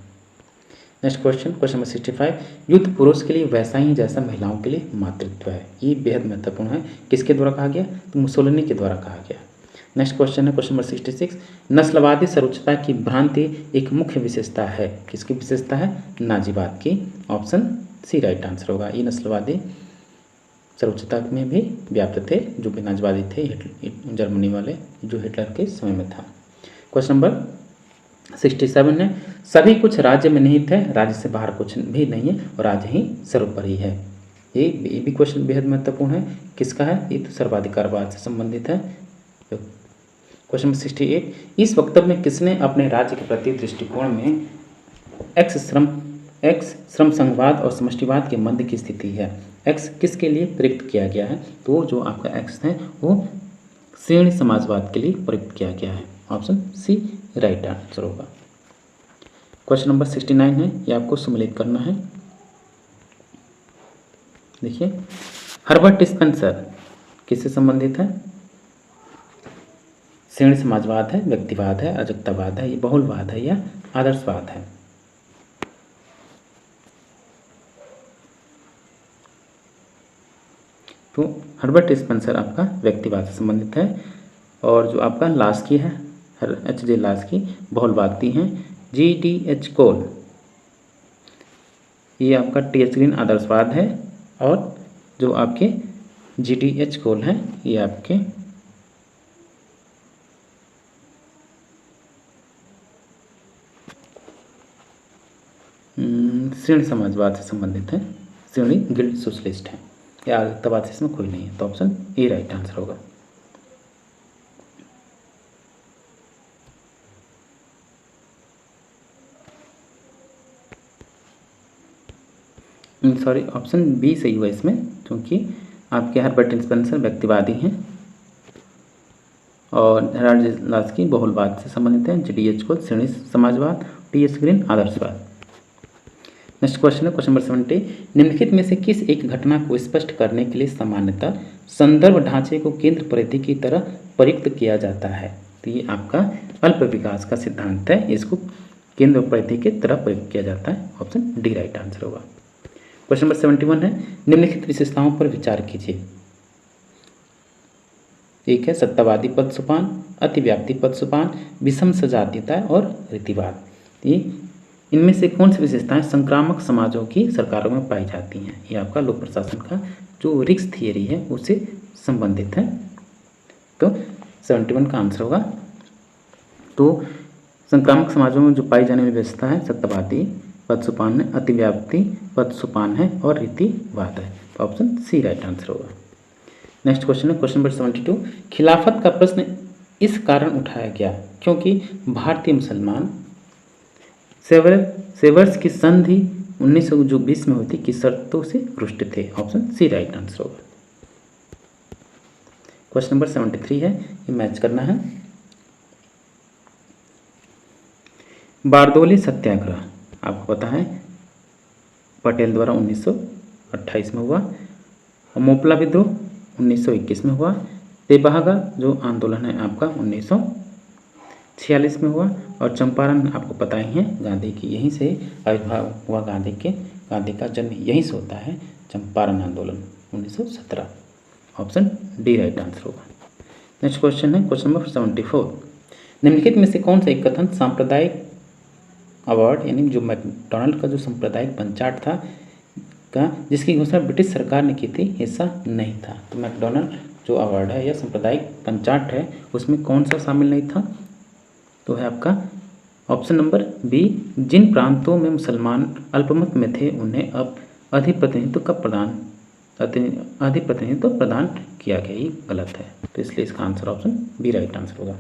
नेक्स्ट क्वेश्चन नंबर 65, युद्ध पुरुष के लिए वैसा ही जैसा महिलाओं के लिए मातृत्व है। ये बेहद महत्वपूर्ण है। किसके द्वारा कहा गया? तो मुसोलिनी के द्वारा कहा गया। नेक्स्ट क्वेश्चन है क्वेश्चन नंबर 66, नस्लवादी सर्वोच्चता की भ्रांति एक मुख्य विशेषता है। किसकी विशेषता है? नाजीवाद की। ऑप्शन सी राइट आंसर होगा। ये नस्लवादी सर्वोच्चता में भी व्याप्त थे, जो कि नाजीवादी थे, जर्मनी वाले, जो हिटलर के समय में था। क्वेश्चन नंबर 67 है, सभी कुछ राज्य में निहित है, राज्य से बाहर कुछ भी नहीं है और राज्य ही सर्वोपरि है। ये भी क्वेश्चन बेहद महत्वपूर्ण है। किसका है? ये तो सर्वाधिकारवाद से संबंधित है। क्वेश्चन नंबर 68, इस वक्तव्य में किसने अपने राज्य के प्रति दृष्टिकोण में एक्स श्रम संघवाद और समष्टिवाद के मध्य की स्थिति है, एक्स किसके लिए प्रयुक्त किया गया है? तो जो आपका एक्स है वो श्रेणी समाजवाद के लिए प्रयुक्त किया गया है। ऑप्शन सी राइट आंसर होगा। क्वेश्चन नंबर 69 है, ये आपको सम्मिलित करना है। देखिए, हर्बर्ट स्पेंसर किससे संबंधित है? श्रेणी समाजवाद है, व्यक्तिवाद है, अराजकतावाद है, ये बहुलवाद है या आदर्शवाद है? तो हर्बर्ट स्पेंसर आपका व्यक्तिवाद से संबंधित है, और जो आपका लास्की है H.J. लास्की बहुलवादी हैं। G.D.H. कोल ये आपका T.H. ग्रीन आदर्शवाद है, और जो आपके G.D.H. कोल हैं ये आपके श्रेणी समाजवाद से संबंधित है, श्रेणी गिल्ड सोशलिस्ट है, या आदर्शवाद से इसमें कोई नहीं है। तो ऑप्शन ए राइट आंसर होगा। सॉरी, ऑप्शन बी सही हुआ इसमें, क्योंकि आपके हर्बर्ट स्पेंसर व्यक्तिवादी हैं और हर्बर्ट लास्की बहुलवाद से संबंधित हैं, G.D.H. कोल श्रेणी समाजवाद, T.H. ग्रीन आदर्शवाद। नेक्स्ट क्वेश्चन है क्वेश्चन नंबर 70, निम्नलिखित में से किस एक घटना को स्पष्ट करने के लिए सामान्यतः संदर्भ ढांचे को केंद्र परिधि की तरह प्रयुक्त किया जाता है? तो ये आपका अल्प विकास का सिद्धांत है, इसको केंद्र परिधि की तरह प्रयुक्त किया जाता है। ऑप्शन डी राइट आंसर होगा। क्वेश्चन नंबर 71 है, निम्नलिखित विशेषताओं पर विचार कीजिए। एक है सत्तावादी पद सोपान, अतिव्याप्ति पद सोपान, विषम सजातीयता और रीतिवाद। इनमें से कौन सी विशेषताएं संक्रामक समाजों की सरकारों में पाई जाती हैं? ये आपका लोक प्रशासन का जो रिक्स थियरी है उससे संबंधित है। तो 71 का आंसर होगा। तो संक्रामक समाजों में जो पाई जाने वाली व्यवस्था है सत्यवादी पद सोपान है, अतिव्याप्ति पद सोपान है और रीतिवाद है। तो ऑप्शन सी राइट आंसर होगा। नेक्स्ट क्वेश्चन है क्वेश्चन नंबर 72, खिलाफत का प्रश्न इस कारण उठाया गया क्योंकि भारतीय मुसलमान सेवर्स की संधि 1920 में हुई थी की शर्तों से रुष्ट थे। ऑप्शन सी राइट आंसर होगा। क्वेश्चन नंबर 73 है, ये मैच करना है। बारदोली सत्याग्रह आपको पता है पटेल द्वारा 1928 में हुआ। और मोपला विद्रोह 1921 में हुआ। तेभागा जो आंदोलन है आपका 1946 में हुआ। और चंपारण आपको पता ही है गांधी की यहीं से आविर्भाव हुआ। गांधी का जन्म यहीं से होता है, चंपारण आंदोलन 1917। ऑप्शन डी राइट आंसर होगा। नेक्स्ट क्वेश्चन है क्वेश्चन नंबर 74। निम्नलिखित में से कौन सा एक कथन सांप्रदायिक अवार्ड यानी जो मैकडॉनल्ड का जो सांप्रदायिक पंचाट था का जिसकी घोषणा ब्रिटिश सरकार ने की थी हिस्सा नहीं था? तो मैकडॉनल्ड जो अवार्ड है या सांप्रदायिक पंचाट है उसमें कौन सा शामिल नहीं था? तो है आपका ऑप्शन नंबर बी, जिन प्रांतों में मुसलमान अल्पमत में थे उन्हें अब अधिप्रतिनिधित्व प्रदान किया गया। ये गलत है, तो इसलिए इसका answer option B right answer होगा।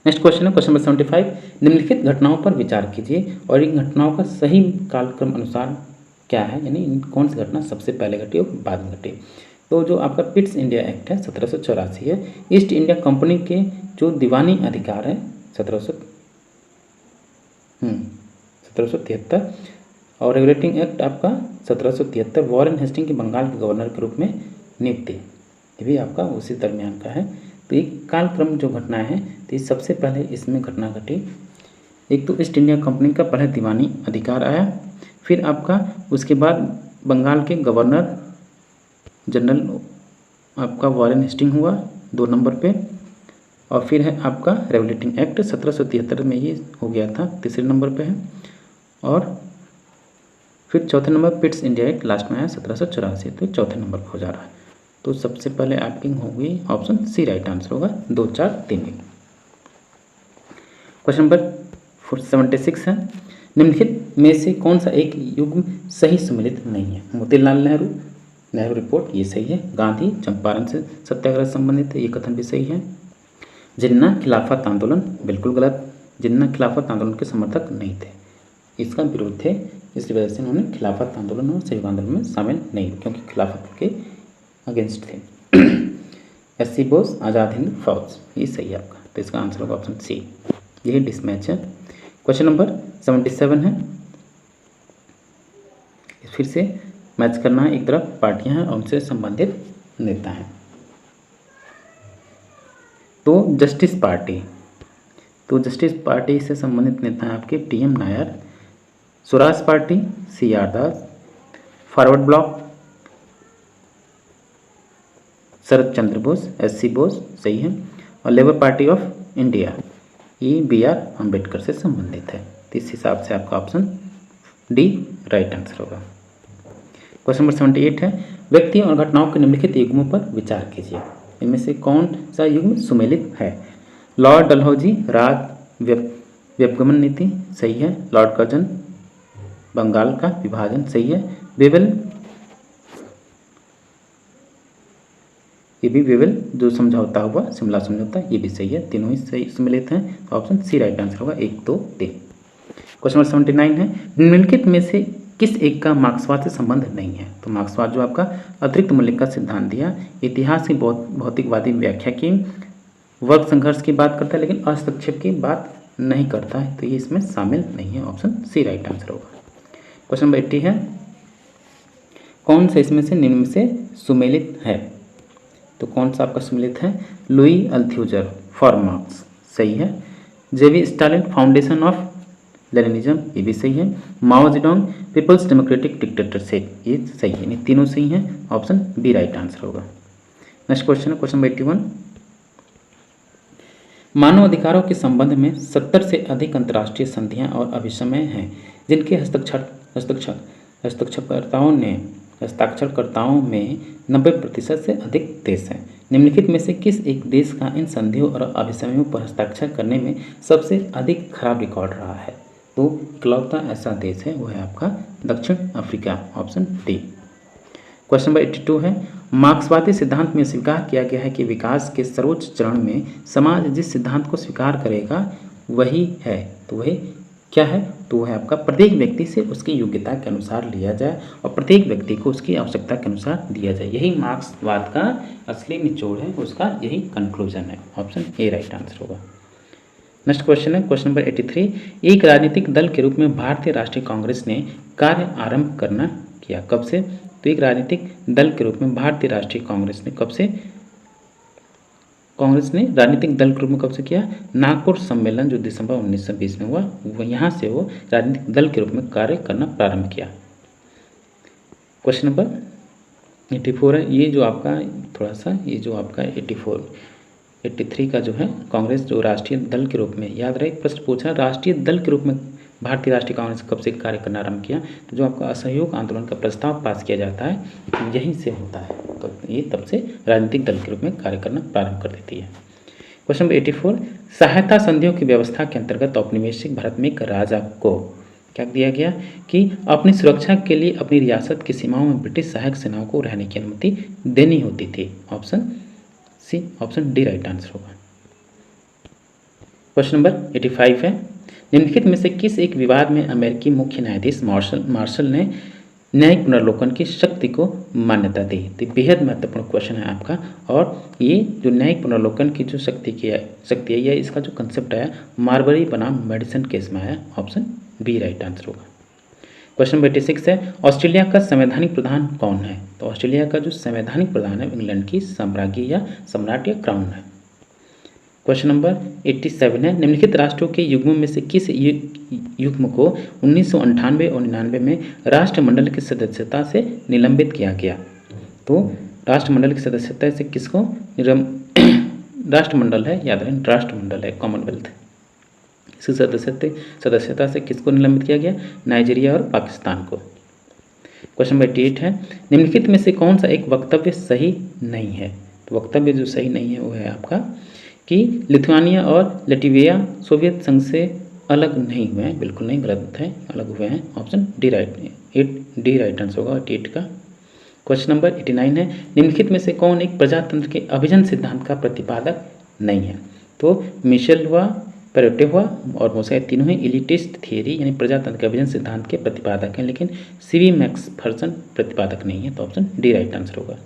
नेक्स्ट क्वेश्चन है क्वेश्चन नंबर 75। निम्नलिखित घटनाओं पर विचार कीजिए और इन घटनाओं का सही कालक्रम अनुसार क्या है, यानी कौन सी घटना सबसे पहले घटी और बाद में घटी। तो जो आपका पिट्स इंडिया एक्ट है 1784 है। ईस्ट इंडिया कंपनी के जो दीवानी अधिकार है 1773 और रेगुलेटिंग एक्ट आपका 1773। वॉरेन हेस्टिंग के बंगाल के गवर्नर के रूप में नियुक्ति, ये भी आपका उसी दरमियान का है। तो एक कालक्रम जो घटनाएं हैं तो सबसे पहले इसमें घटना घटी, एक तो ईस्ट इंडिया कंपनी का पहले दीवानी अधिकार आया, फिर आपका उसके बाद बंगाल के गवर्नर जनरल आपका वॉरेन हेस्टिंग हुआ 2 नंबर पे, और फिर है आपका रेगुलेटिंग एक्ट 1773 में ये हो गया था, 3 नंबर पे है, और फिर 4थे number Pitt's India Act last में आया 1784, तो 4थे नंबर पर हो जा रहा है। तो सबसे पहले आपकी होगी ऑप्शन सी राइट आंसर होगा 2, 4, 3। क्वेश्चन नंबर 76 है। निम्नलिखित में से कौन सा एक युग्म सही सम्मिलित नहीं है? मोतीलाल नेहरू रिपोर्ट ये सही है। गांधी चंपारण से सत्याग्रह संबंधित है, ये कथन भी सही है। जिन्ना खिलाफत आंदोलन बिल्कुल गलत, जिन्ना खिलाफत आंदोलन के समर्थक नहीं थे, इसका विरोध थे, इसकी वजह से उन्होंने खिलाफत आंदोलन और सहयोग आंदोलन में शामिल नहीं, क्योंकि खिलाफत के अगेंस्ट थे। एस.सी. बोस आज़ाद हिंद फौज, ये सही है आपका, तो इसका आंसर होगा ऑप्शन सी। यही डिसमैच है। क्वेश्चन नंबर 77 है। फिर से मैच करना है, एक तरफ पार्टियां हैं और उनसे संबंधित नेता हैं। तो जस्टिस पार्टी से संबंधित नेता हैं आपके TM. Nair, Swaraj Party CR. Das, Forward Bloc Sharad Chandra Bose, SC. Bose सही है, और लेबर पार्टी ऑफ इंडिया ये बी.आर. अम्बेडकर से संबंधित है। तो इस हिसाब से आपका ऑप्शन डी राइट आंसर होगा। क्वेश्चन नंबर 78 है। व्यक्ति और घटनाओं के निम्नलिखित युग्मों पर विचार कीजिए, इनमें से कौन सा युग्म सुमेलित है? लॉर्ड डलहौजी राज व्यपगमन नीति सही है। लॉर्ड कर्जन बंगाल का विभाजन सही है। वेवेल जो समझौता हुआ शिमला समझौता ये भी सही है। तीनों ही सही सम्मिलित हैं, तो ऑप्शन सी राइट आंसर होगा 1, 2, 3। क्वेश्चन नंबर 79 है। निम्नलिखित में से किस एक का मार्क्सवाद से संबंध नहीं है? तो मार्क्सवाद जो आपका अतिरिक्त मूल्य का सिद्धांत दिया, इतिहास की भौतिकवादी व्याख्या की, वर्ग संघर्ष की बात करता है लेकिन हस्तक्षेप की बात नहीं करता है, तो ये इसमें शामिल नहीं है। ऑप्शन सी राइट आंसर होगा। क्वेश्चन नंबर 80 है। कौन सा इसमें से निम्न में से सुमेलित है? तो कौन सा आपका सम्मिलित है? लुई अल्थ्यूजर फॉर मार्क्स सही है। जेवी स्टालिन फाउंडेशन ऑफ लेनिनिज्म ये भी सही है। Mao Zedong people's democratic dictatorship ये सही है। ये तीनों सही हैं, ऑप्शन बी राइट आंसर होगा। नेक्स्ट क्वेश्चन है क्वेश्चन 81। मानव अधिकारों के संबंध में 70 से अधिक अंतर्राष्ट्रीय संधियां और अभिसमय हैं जिनके हस्ताक्षरकर्ताओं में 90% से अधिक देश हैं। निम्नलिखित में से किस एक देश का इन संधियों और अभिसमयों पर हस्ताक्षर करने में सबसे अधिक खराब रिकॉर्ड रहा है? तो इकलौता ऐसा देश है वो है आपका दक्षिण Africa, option D. Question number 82 है। मार्क्सवादी सिद्धांत में स्वीकार किया गया है कि विकास के सर्वोच्च चरण में समाज जिस सिद्धांत को स्वीकार करेगा वही है, तो वही क्या है? तो वह है आपका प्रत्येक व्यक्ति से उसकी योग्यता के अनुसार लिया जाए और प्रत्येक व्यक्ति को उसकी आवश्यकता के अनुसार दिया जाए। यही मार्क्सवाद का असली निचोड़ है, उसका यही कंक्लूजन है। ऑप्शन ए राइट आंसर होगा। नेक्स्ट क्वेश्चन है क्वेश्चन नंबर 83। एक राजनीतिक दल के रूप में भारतीय राष्ट्रीय कांग्रेस ने कार्य आरंभ करना किया, कब से? तो एक राजनीतिक दल के रूप में भारतीय राष्ट्रीय कांग्रेस ने कब से राजनीतिक दल के रूप में कब से किया? नागपुर सम्मेलन जो दिसंबर 1920 में हुआ, वो यहाँ से वो राजनीतिक दल के रूप में कार्य करना प्रारंभ किया। क्वेश्चन नंबर 84 है, ये जो आपका थोड़ा सा ये जो आपका 83 का जो है कांग्रेस जो राष्ट्रीय दल के रूप में, याद रहे प्रश्न पूछा राष्ट्रीय दल के रूप में भारतीय राष्ट्रीय कांग्रेस कब से कार्य करना आरंभ किया? तो जो आपका असहयोग आंदोलन का प्रस्ताव पास किया जाता है यहीं से होता है, तो ये तब से राजनीतिक दल के रूप में कार्य करना प्रारंभ कर देती है। Question number 84। सहायता संधियों की व्यवस्था के अंतर्गत औपनिवेशिक भारत में एक राजा को क्या दिया गया कि अपनी सुरक्षा के लिए अपनी रियासत की सीमाओं में ब्रिटिश सहायक सेनाओं को रहने की अनुमति देनी होती थी? Option C, option D right answer होगा। क्वेश्चन नंबर 85 है, निम्नलिखित में से किस एक विवाद में अमेरिकी मुख्य न्यायाधीश मार्शल ने न्यायिक पुनर्लोकन की शक्ति को मान्यता दी? तो बेहद महत्वपूर्ण क्वेश्चन है आपका, और ये जो न्यायिक पुनर्लोकन की जो शक्ति है यह इसका जो कंसेप्ट आया मार्बरी बनाम मेडिसन केस में आया, ऑप्शन बी राइट आंसर होगा। क्वेश्चन नंबर 86 है, ऑस्ट्रेलिया का संवैधानिक प्रधान कौन है? तो ऑस्ट्रेलिया का जो संवैधानिक प्रधान है इंग्लैंड की साम्राज्ञी या सम्राट या क्राउन है। क्वेश्चन नंबर 87 है, निम्नलिखित राष्ट्रों के युग्मों में से किस युग्म को 1998 और 99 में राष्ट्रमंडल की सदस्यता से निलंबित किया गया? तो राष्ट्रमंडल की सदस्यता से किसको राष्ट्रमंडल है, याद रखें राष्ट्रमंडल है कॉमनवेल्थ, इसकी सदस्यता से किसको निलंबित किया गया? नाइजीरिया और पाकिस्तान को। क्वेश्चन नंबर 88 है, निम्नलिखित में से कौन सा एक वक्तव्य सही नहीं है? तो वक्तव्य जो सही नहीं है वो है आपका कि लिथुआनिया और लैटविया सोवियत संघ से अलग नहीं हुए हैं, बिल्कुल नहीं, गलत है, अलग हुए हैं, ऑप्शन डी राइट आंसर होगा 88 का। क्वेश्चन नंबर 89 है, निम्नलिखित में से कौन एक प्रजातंत्र के अभिजन सिद्धांत का प्रतिपादक नहीं है? तो मिशेल हुआ, पेरेटो हुआ और मोसे तीनों ही इलिटिस्ट थियरी यानी प्रजातंत्र के अभिजन सिद्धांत के प्रतिपादक हैं, लेकिन सीवी मैक्सफर्सन प्रतिपादक नहीं है, तो ऑप्शन डी राइट आंसर होगा।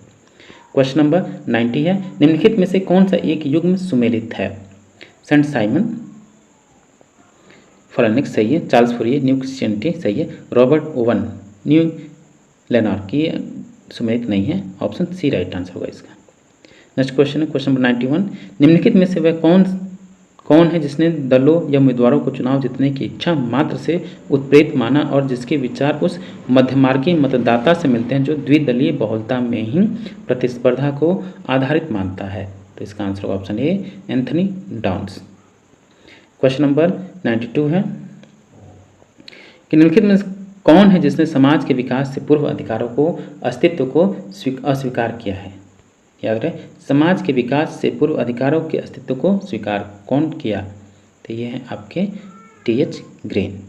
क्वेश्चन नंबर 90 है, निम्नलिखित में से कौन सा एक युग्म सुमेलित है? सेंट साइमन फॉरेनिक्स सही है, चार्ल्स फूरिये न्यू क्रिश्चियनिटी सही है, रॉबर्ट ओवन न्यू लेनार्क की सुमेलित नहीं है, ऑप्शन सी राइट आंसर होगा इसका। नेक्स्ट क्वेश्चन है क्वेश्चन नंबर 91, निम्नलिखित में से वह कौन है जिसने दलों या उम्मीदवारों को चुनाव जीतने की इच्छा मात्र से उत्प्रेरित माना और जिसके विचार उस मध्यमार्गी मतदाता से मिलते हैं जो द्विदलीय बहुलता में ही प्रतिस्पर्धा को आधारित मानता है? तो इसका आंसर होगा option A, Anthony downs. Question number 92 है कि निम्नलिखित में कौन है जिसने समाज के विकास से पूर्व अधिकारों को अस्तित्व को अस्वीकार किया है? याद रहे, समाज के विकास से पूर्व अधिकारों के अस्तित्व को स्वीकार कौन किया? तो ये है आपके टी.एच. ग्रीन।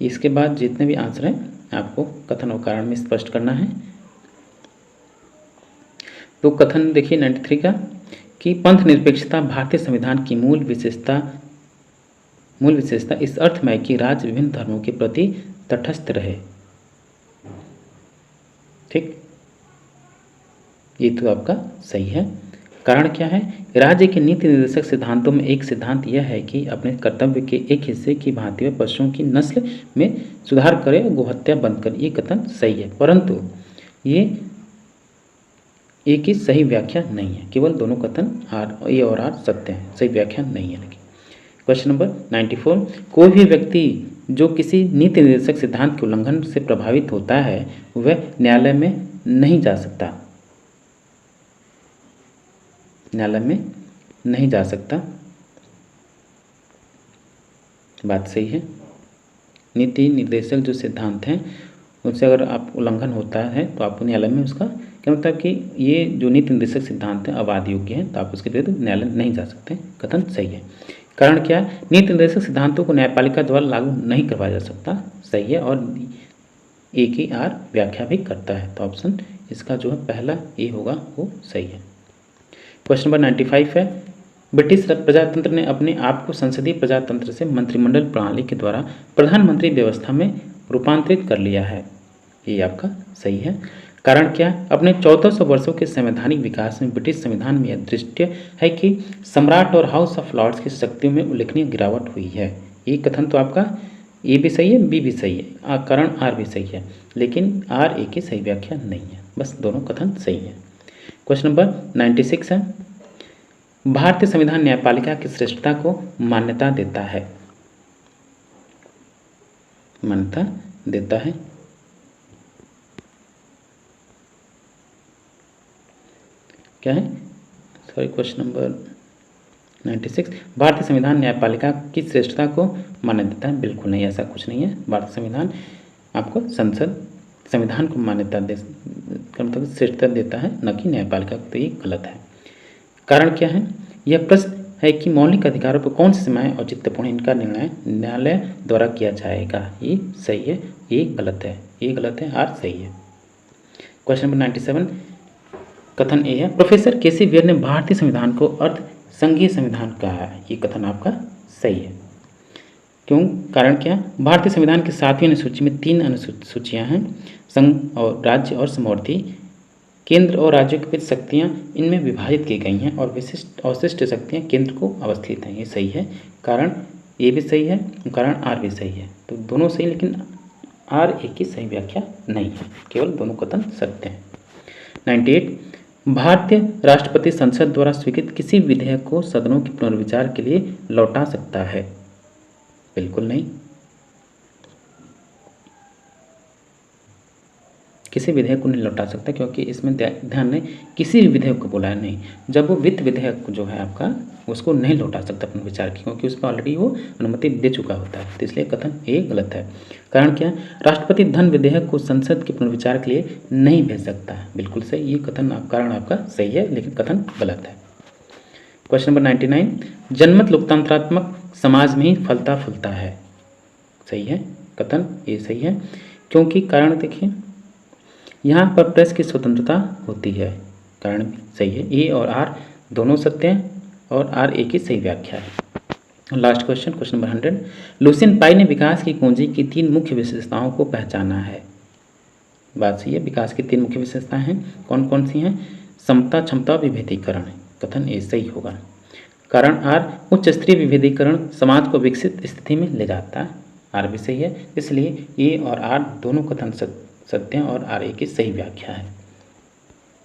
इसके बाद जितने भी आंसर हैं आपको कथन और कारण में स्पष्ट करना है। तो कथन देखिए 93 का कि पंथ निरपेक्षता भारतीय संविधान की मूल विशेषता इस अर्थ में कि राज्य विभिन्न धर्मों के प्रति तटस्थ रहे। ठीक, ये तो आपका सही है। कारण क्या है? राज्य के नीति निर्देशक सिद्धांतों में एक सिद्धांत यह है कि अपने कर्तव्य के एक हिस्से की भांति वह पशुओं की नस्ल में सुधार करे और गोहत्या बंद करे। ये कथन सही है, परंतु ये एक ही सही व्याख्या नहीं है। केवल दोनों कथन ए और आर सत्य हैं, सही व्याख्या नहीं है। लेकिन क्वेश्चन नंबर 94, कोई भी व्यक्ति जो किसी नीति निर्देशक सिद्धांत के उल्लंघन से प्रभावित होता है वह न्यायालय में नहीं जा सकता। न्यायालय में नहीं जा सकता, बात सही है। नीति निर्देशक जो सिद्धांत हैं उनसे अगर आप उल्लंघन होता है तो आपको न्यायालय में उसका क्या मतलब कि ये जो नीति निर्देशक सिद्धांत हैं अवाद योग्य हैं, तो आप उसके विरुद्ध न्यायालय नहीं जा सकते। कथन सही है। कारण क्या है? नीति निर्देशक सिद्धांतों को न्यायपालिका द्वारा लागू नहीं करवाया जा सकता, सही है, और एक ही आर व्याख्या भी करता है, तो ऑप्शन इसका जो है पहला ए होगा वो सही है। क्वेश्चन नंबर 95 है, ब्रिटिश प्रजातंत्र ने अपने आप को संसदीय प्रजातंत्र से मंत्रिमंडल प्रणाली के द्वारा प्रधानमंत्री व्यवस्था में रूपांतरित कर लिया है। ये आपका सही है। कारण क्या है? अपने 1400 वर्षों के संवैधानिक विकास में ब्रिटिश संविधान में यह दृष्टि है कि सम्राट और हाउस ऑफ लॉर्ड्स की शक्तियों में उल्लेखनीय गिरावट हुई है। ये कथन तो आपका ए भी सही है, बी भी सही है, कारण आर भी सही है, लेकिन आर ए की सही व्याख्या नहीं है। बस दोनों कथन सही है। क्वेश्चन नंबर 96 है, भारतीय संविधान न्यायपालिका की श्रेष्ठता को मान्यता देता है। मान्यता देता है क्या है? सॉरी, क्वेश्चन नंबर 96, भारतीय संविधान न्यायपालिका की श्रेष्ठता को मान्यता देता है। बिल्कुल नहीं, ऐसा कुछ नहीं है। भारतीय संविधान आपको संविधान को मान्यता मतलब श्रेष्ठता देता है, न कि न्यायपालिका को। तो ये गलत है। कारण क्या है? यह प्रश्न है कि मौलिक अधिकारों पर कौन सी सीमाएं औचित्यपूर्ण, इनका निर्णय न्यायालय द्वारा किया जाएगा। ये सही है, ये गलत है, ये गलत है, आर सही है। क्वेश्चन नंबर 97, कथन ए है, प्रोफेसर केसी वीर ने भारतीय संविधान को अर्ध संघीय संविधान कहा है। ये कथन आपका सही है। क्यों? कारण क्या? भारतीय संविधान की 7वीं अनुसूची में 3 अनुसूचियाँ हैं, संघ और राज्य और समवर्ती, केंद्र और राज्यों के बीच शक्तियाँ इनमें विभाजित की गई हैं और विशिष्ट अवशिष्ट शक्तियाँ केंद्र को अवस्थित हैं। ये सही है। कारण ए भी सही है, कारण आर भी सही है। तो दोनों सही, लेकिन आर ए की सही व्याख्या नहीं है, केवल दोनों कथन सत्य हैं। 98, भारतीय राष्ट्रपति संसद द्वारा स्वीकृत किसी विधेयक को सदनों के पुनर्विचार के लिए लौटा सकता है। बिल्कुल नहीं, किसी विधेयक को नहीं लौटा सकता, क्योंकि इसमें ध्यान नहीं, किसी भी विधेयक को बोला है नहीं। जब वो वित्त विधेयक जो है आपका, उसको नहीं लौटा सकता पुनर्विचार की, क्योंकि उसमें ऑलरेडी वो अनुमति दे चुका होता है। तो इसलिए कथन ए गलत है। कारण क्या है? राष्ट्रपति धन विधेयक को संसद के पुनर्विचार के लिए नहीं भेज सकता है। बिल्कुल सही, ये कथन कारण आपका सही है, लेकिन कथन गलत है। क्वेश्चन नंबर 99, जनमत लोकतंत्रात्मक समाज में ही फलता फूलता है। सही है, कथन ये सही है, क्योंकि कारण देखिए, यहाँ पर प्रेस की स्वतंत्रता होती है। कारण भी सही है। ए और आर दोनों सत्य हैं और आर ए की सही व्याख्या है। Last question, question number 100, Lucian Pye ने विकास की कुंजी की 3 मुख्य विशेषताओं को पहचाना है। बात सही है। विकास की 3 मुख्य विशेषताएं हैं, कौन कौन सी हैं? समता, क्षमता, विभेदीकरण। कथन ए सही होगा। कारण आर, उच्च स्तरीय विभेदीकरण समाज को विकसित स्थिति में ले जाता है। आर भी सही है, इसलिए ए और आर दोनों कथन सत्य और आर ए की सही व्याख्या है।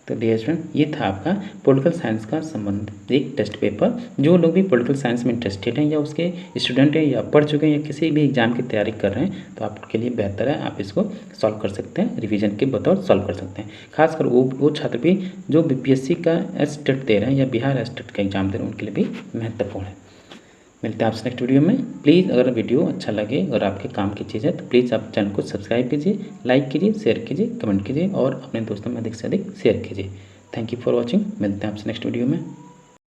तो डियर स्टूडेंट, ये था आपका पॉलिटिकल साइंस का संबंधित एक टेस्ट पेपर। जो लोग भी पॉलिटिकल साइंस में इंटरेस्टेड हैं, या उसके स्टूडेंट हैं, या पढ़ चुके हैं, या किसी भी एग्जाम की तैयारी कर रहे हैं, तो आपके लिए बेहतर है, आप इसको सॉल्व कर सकते हैं, रिवीजन के बतौर सॉल्व कर सकते हैं। खासकर वो छात्र भी जो बीपीएससी का एस्टेट दे रहे हैं या बिहार एस्टेट का एग्जाम दे रहे हैं, उनके लिए भी महत्वपूर्ण है। मिलते हैं आपसे नेक्स्ट वीडियो में। प्लीज़ अगर वीडियो अच्छा लगे और आपके काम की चीज़ है, तो प्लीज़ आप चैनल को सब्सक्राइब कीजिए, लाइक कीजिए, शेयर कीजिए, कमेंट कीजिए और अपने दोस्तों में अधिक से अधिक शेयर कीजिए। Thank you for watching. मिलते हैं आपसे नेक्स्ट वीडियो में।